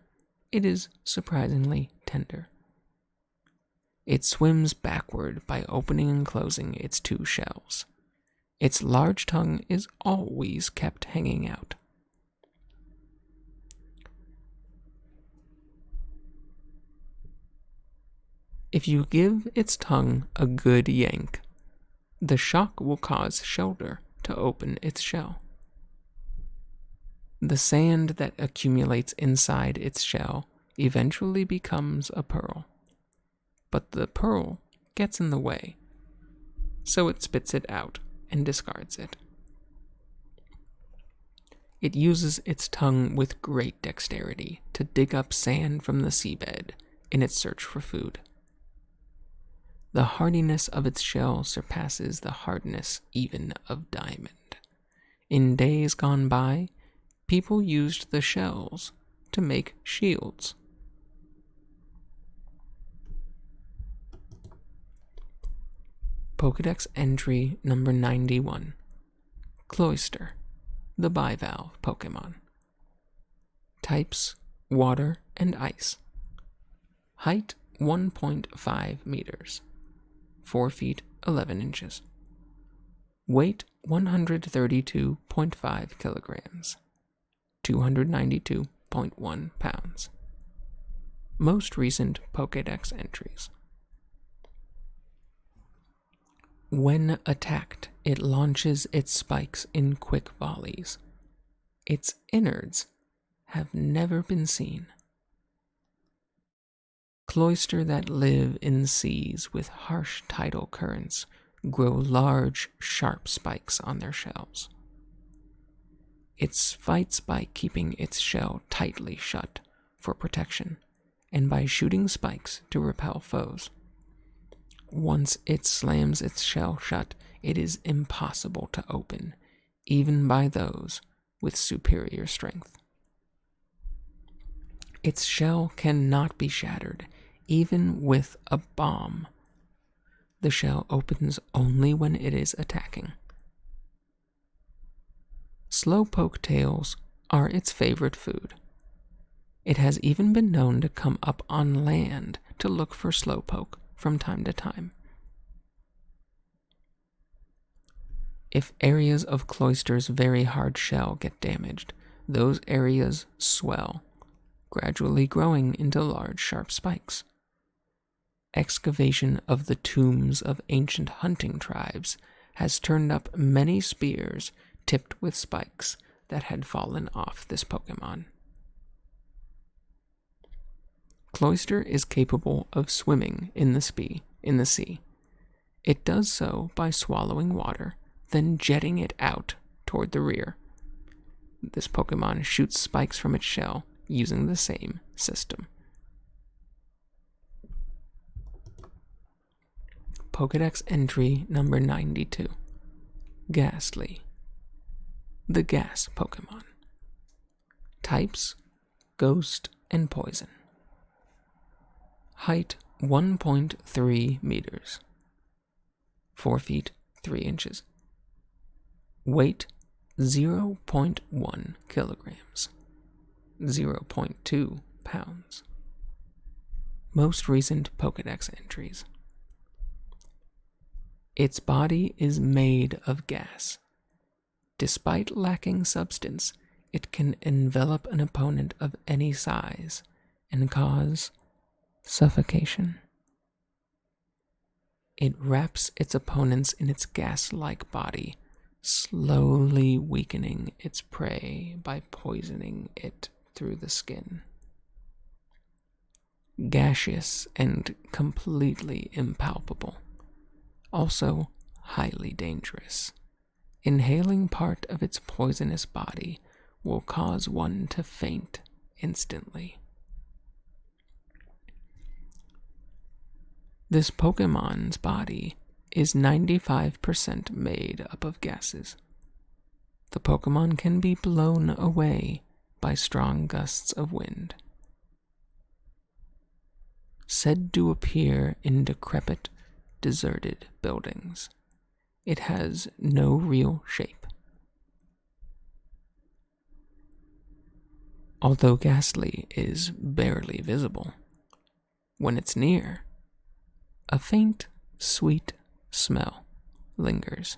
it is surprisingly tender. It swims backward by opening and closing its 2 shells. Its large tongue is always kept hanging out. If you give its tongue a good yank, the shock will cause Shelder to open its shell. The sand that accumulates inside its shell eventually becomes a pearl, but the pearl gets in the way, so it spits it out and discards it. It uses its tongue with great dexterity to dig up sand from the seabed in its search for food. The hardiness of its shell surpasses the hardness even of diamond. In days gone by, people used the shells to make shields. Pokedex entry number 91. Cloyster, the bivalve Pokemon. Types: water and ice. Height 1.5 meters. 4 feet 11 inches. Weight 132.5 kilograms. 292.1 pounds. Most recent Pokedex entries. When attacked, it launches its spikes in quick volleys. Its innards have never been seen. Cloyster that live in seas with harsh tidal currents grow large, sharp spikes on their shells. It fights by keeping its shell tightly shut for protection and by shooting spikes to repel foes. Once it slams its shell shut, it is impossible to open, even by those with superior strength. Its shell cannot be shattered, even with a bomb. The shell opens only when it is attacking. Slowpoke tails are its favorite food. It has even been known to come up on land to look for slowpoke from time to time. If areas of Cloyster's very hard shell get damaged, those areas swell, gradually growing into large, sharp spikes. Excavation of the tombs of ancient hunting tribes has turned up many spears tipped with spikes that had fallen off this Pokemon. Cloyster is capable of swimming in the sea. It does so by swallowing water, then jetting it out toward the rear. This Pokemon shoots spikes from its shell using the same system. Pokedex entry number 92. Ghastly, the gas Pokemon. Types: ghost and poison. Height 1.3 meters. 4 feet 3 inches. Weight 0.1 kilograms. 0.2 pounds. Most recent Pokedex entries. Its body is made of gas. Despite lacking substance, it can envelop an opponent of any size and cause suffocation. It wraps its opponents in its gas-like body, slowly weakening its prey by poisoning it through the skin. Gaseous and completely impalpable. Also highly dangerous. Inhaling part of its poisonous body will cause one to faint instantly. This Pokemon's body is 95% made up of gases. The Pokemon can be blown away by strong gusts of wind. Said to appear in decrepit, deserted buildings. It has no real shape. Although Ghastly is barely visible, when it's near, a faint, sweet smell lingers.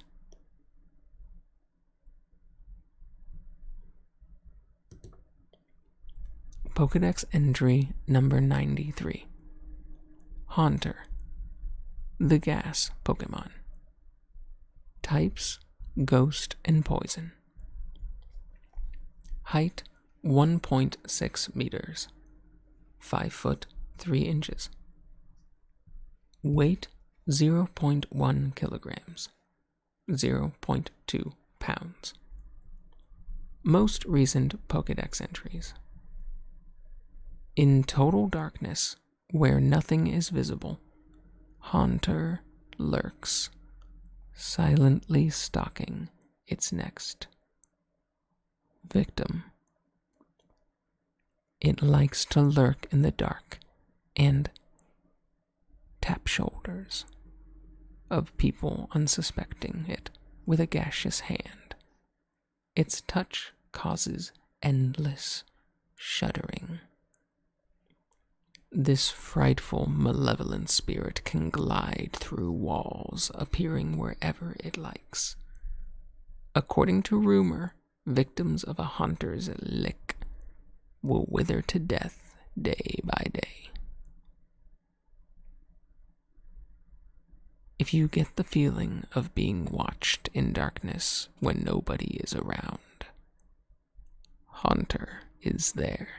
Pokedex entry number 93. Haunter, the gas Pokemon. Types: ghost and poison. Height 1.6 meters. 5 foot 3 inches. Weight 0.1 kilograms, 0.2 pounds. Most recent Pokedex entries. In total darkness, where nothing is visible, Haunter lurks, silently stalking its next victim. It likes to lurk in the dark and tap shoulders of people unsuspecting it with a gaseous hand. Its touch causes endless shuddering. This frightful, malevolent spirit can glide through walls, appearing wherever it likes. According to rumor, victims of a haunter's lick will wither to death day by day. If you get the feeling of being watched in darkness when nobody is around, Haunter is there.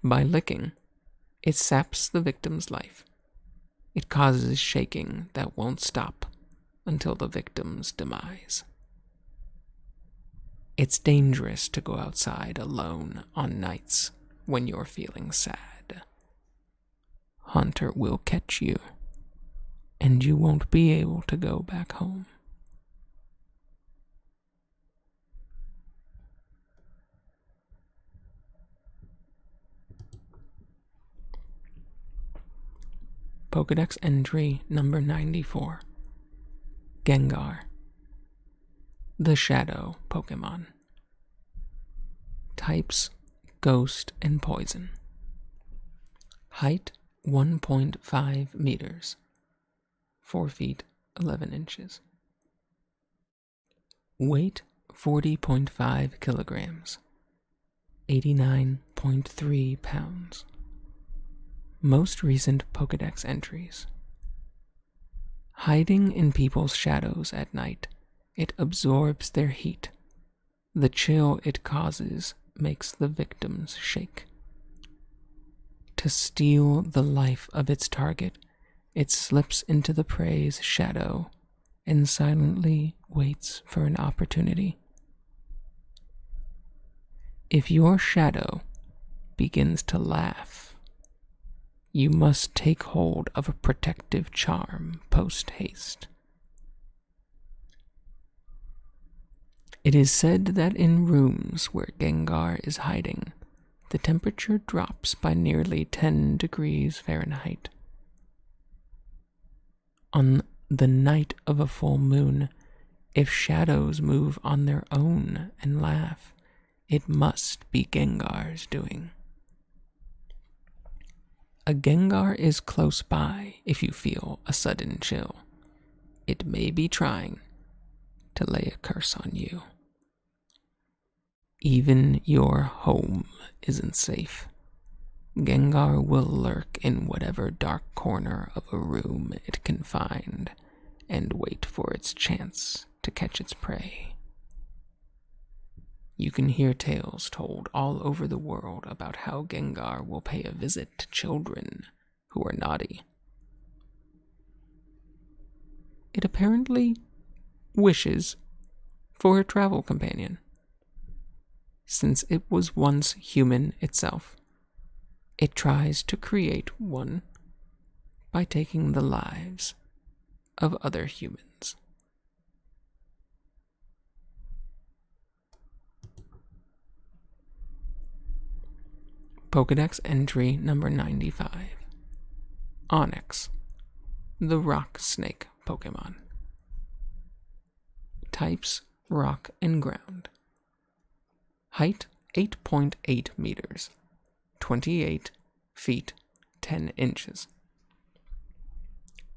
By licking, it saps the victim's life. It causes shaking that won't stop until the victim's demise. It's dangerous to go outside alone on nights when you're feeling sad. Haunter will catch you, and you won't be able to go back home. Pokedex entry number 94. Gengar, the Shadow Pokemon. Types: Ghost and Poison. Height: 1.5 meters, 4 feet 11 inches. Weight: 40.5 kilograms, 89.3 pounds. Most recent Pokedex entries. Hiding in people's shadows at night, it absorbs their heat. The chill it causes makes the victims shake. To steal the life of its target, it slips into the prey's shadow and silently waits for an opportunity. If your shadow begins to laugh, you must take hold of a protective charm post-haste. It is said that in rooms where Gengar is hiding, the temperature drops by nearly 10 degrees Fahrenheit. On the night of a full moon, if shadows move on their own and laugh, it must be Gengar's doing. A Gengar is close by if you feel a sudden chill. It may be trying to lay a curse on you. Even your home isn't safe. Gengar will lurk in whatever dark corner of a room it can find and wait for its chance to catch its prey. You can hear tales told all over the world about how Gengar will pay a visit to children who are naughty. It apparently wishes for a travel companion. Since it was once human itself, it tries to create one by taking the lives of other humans. Pokedex entry number 95. Onyx, the rock snake Pokemon. Types: rock and ground. Height: 8.8 meters, 28 feet 10 inches.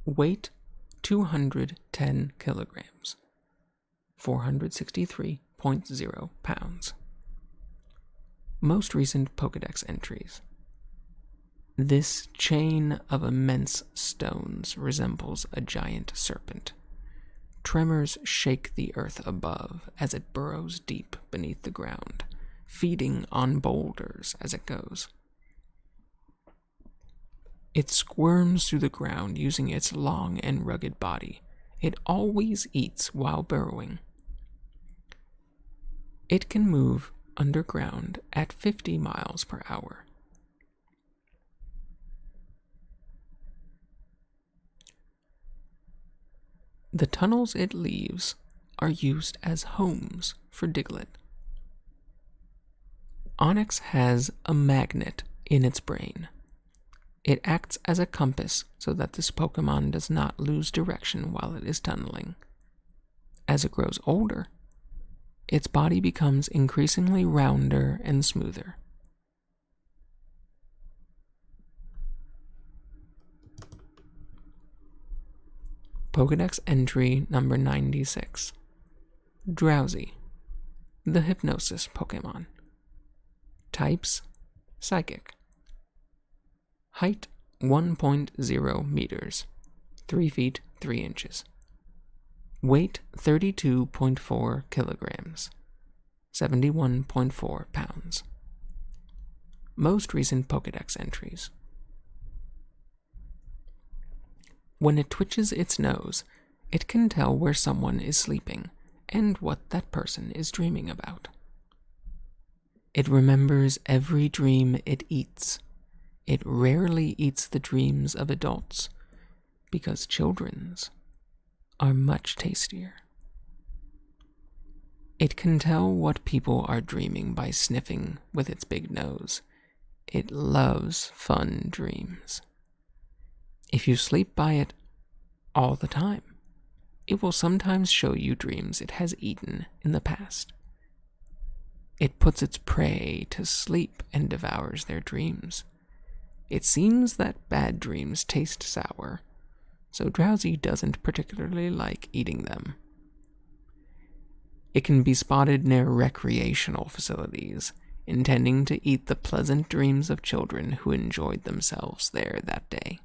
Weight: 210 kilograms, 463.0 pounds. Most recent Pokedex entries. This chain of immense stones resembles a giant serpent. Tremors shake the earth above as it burrows deep beneath the ground, feeding on boulders as it goes. It squirms through the ground using its long and rugged body. It always eats while burrowing. It can move underground at 50 miles per hour. The tunnels it leaves are used as homes for Diglett. Onyx has a magnet in its brain. It acts as a compass so that this Pokemon does not lose direction while it is tunneling. As it grows older, its body becomes increasingly rounder and smoother. Pokedex entry number 96. Drowsy, the Hypnosis Pokemon. Types: Psychic. Height: 1.0 meters, 3 feet 3 inches. Weight: 32.4 kilograms, 71.4 pounds. Most recent Pokedex entries. When it twitches its nose, it can tell where someone is sleeping and what that person is dreaming about. It remembers every dream it eats. It rarely eats the dreams of adults because children's are much tastier. It can tell what people are dreaming by sniffing with its big nose. It loves fun dreams. If you sleep by it all the time, it will sometimes show you dreams it has eaten in the past. It puts its prey to sleep and devours their dreams. It seems that bad dreams taste sour, so Drowsy doesn't particularly like eating them. It can be spotted near recreational facilities, intending to eat the pleasant dreams of children who enjoyed themselves there that day.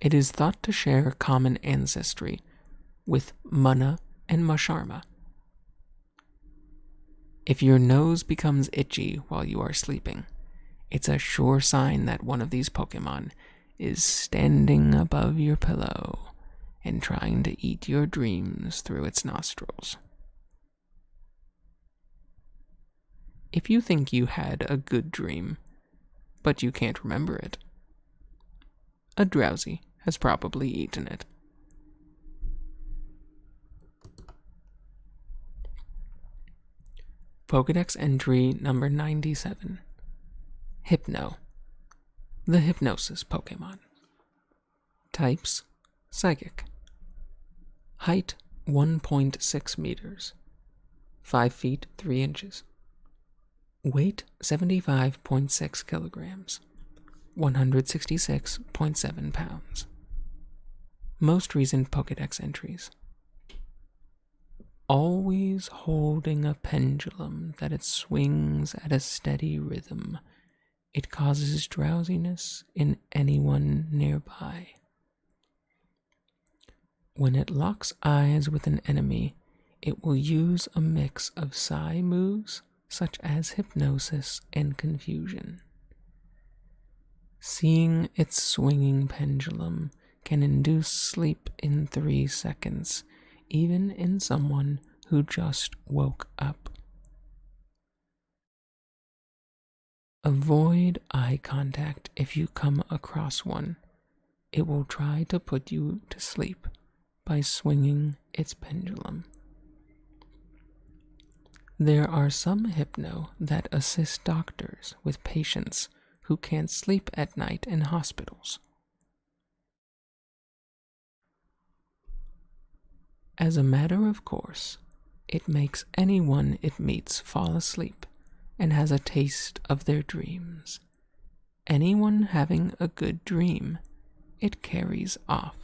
It is thought to share common ancestry with Munna and Masharma. If your nose becomes itchy while you are sleeping, it's a sure sign that one of these Pokemon is standing above your pillow and trying to eat your dreams through its nostrils. If you think you had a good dream, but you can't remember it, a Drowsy has probably eaten it. Pokedex entry number 97. Hypno, the Hypnosis Pokemon. Types: Psychic. Height: 1.6 meters, 5 feet 3 inches. Weight: 75.6 kilograms, 166.7 pounds. Most recent Pokedex entries. Always holding a pendulum that it swings at a steady rhythm. It causes drowsiness in anyone nearby. When it locks eyes with an enemy, it will use a mix of psi moves such as hypnosis and confusion. Seeing its swinging pendulum can induce sleep in 3 seconds, even in someone who just woke up. Avoid eye contact if you come across one. It will try to put you to sleep by swinging its pendulum. There are some Hypno that assist doctors with patients who can't sleep at night in hospitals. As a matter of course, it makes anyone it meets fall asleep and has a taste of their dreams. Anyone having a good dream, it carries off.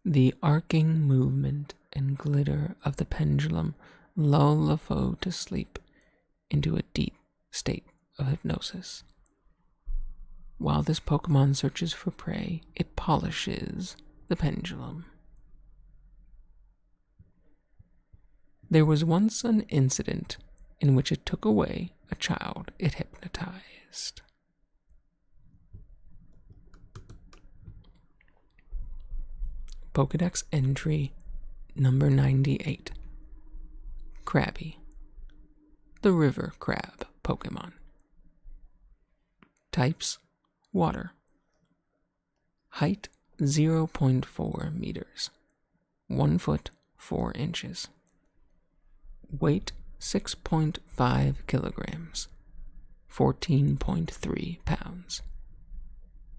The arcing movement and glitter of the pendulum lull a foe to sleep into a deep state of hypnosis. While this Pokemon searches for prey, it polishes the pendulum. There was once an incident in which it took away a child it hypnotized. Pokedex entry number 98. Krabby, the river crab Pokemon. Types: water. Height 0.4 meters, 1 foot 4 inches. Weight 6.5 kilograms, 14.3 pounds.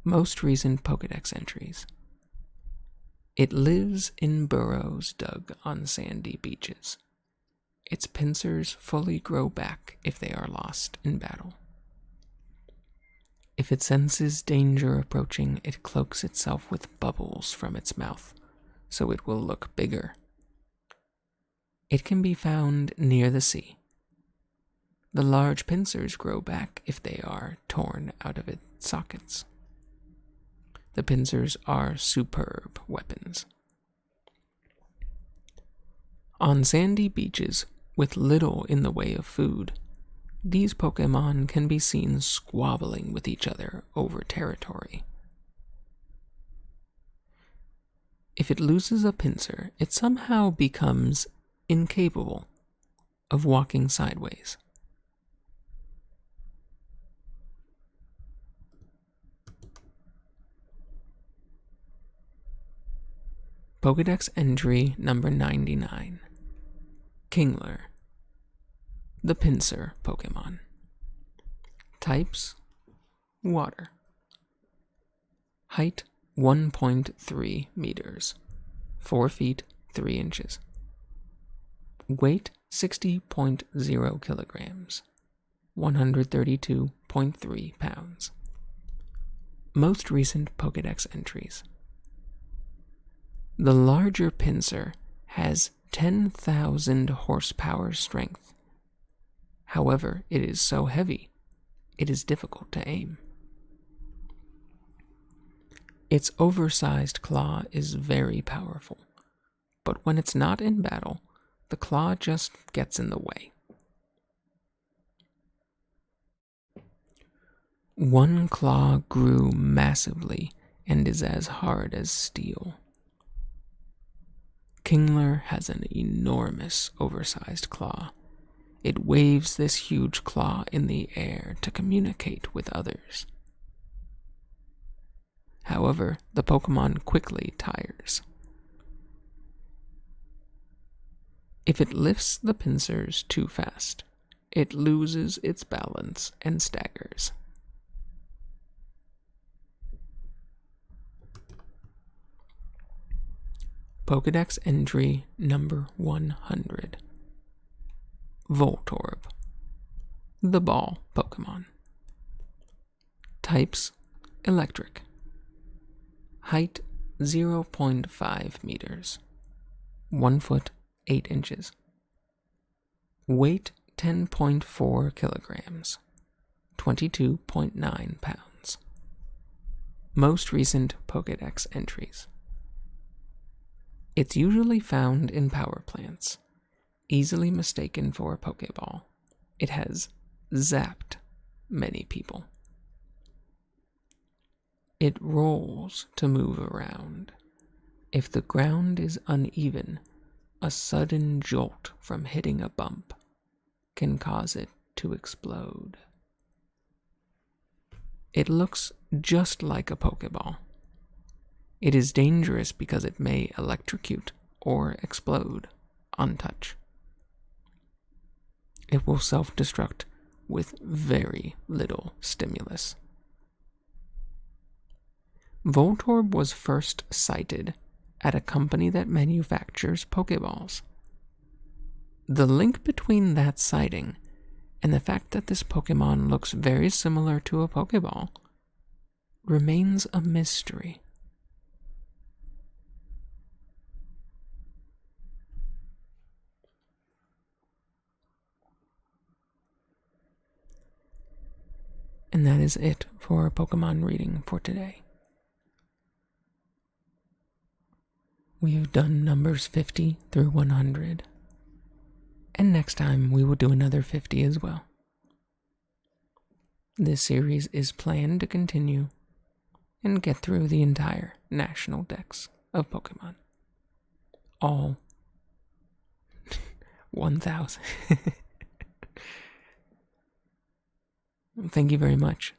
Most recent Pokedex entries. It lives in burrows dug on sandy beaches. Its pincers fully grow back if they are lost in battle. If it senses danger approaching, it cloaks itself with bubbles from its mouth, so it will look bigger. It can be found near the sea. The large pincers grow back if they are torn out of its sockets. The pincers are superb weapons. On sandy beaches with little in the way of food, these Pokemon can be seen squabbling with each other over territory. If it loses a pincer, it somehow becomes incapable of walking sideways. Pokedex entry number 99. Kingler, the pincer Pokemon. Types: water. Height 1.3 meters, 4 feet 3 inches. Weight 60.0 kilograms, 132.3 pounds. Most recent Pokedex entries. The larger pincer has 10,000 horsepower strength. However, it is so heavy, it is difficult to aim. Its oversized claw is very powerful, but when it's not in battle, the claw just gets in the way. One claw grew massively and is as hard as steel. Kingler has an enormous oversized claw. It waves this huge claw in the air to communicate with others. However, the Pokemon quickly tires. If it lifts the pincers too fast, it loses its balance and staggers. Pokedex entry number 100. Voltorb, the ball Pokemon. Types: electric. Height 0.5 meters, 1 foot 8 inches. Weight 10.4 kilograms, 22.9 pounds. Most recent Pokedex entries. It's usually found in power plants, easily mistaken for a Pokeball. It has zapped many people. It rolls to move around. If the ground is uneven, a sudden jolt from hitting a bump can cause it to explode. It looks just like a Pokeball. It is dangerous because it may electrocute or explode on touch. It will self-destruct with very little stimulus. Voltorb was first sighted at a company that manufactures Pokeballs. The link between that sighting and the fact that this Pokemon looks very similar to a Pokeball remains a mystery. And that is it for Pokemon reading for today. We have done numbers 50 through 100. And next time we will do another 50 as well. This series is planned to continue and get through the entire national dex of Pokemon. All 1,000. Thank you very much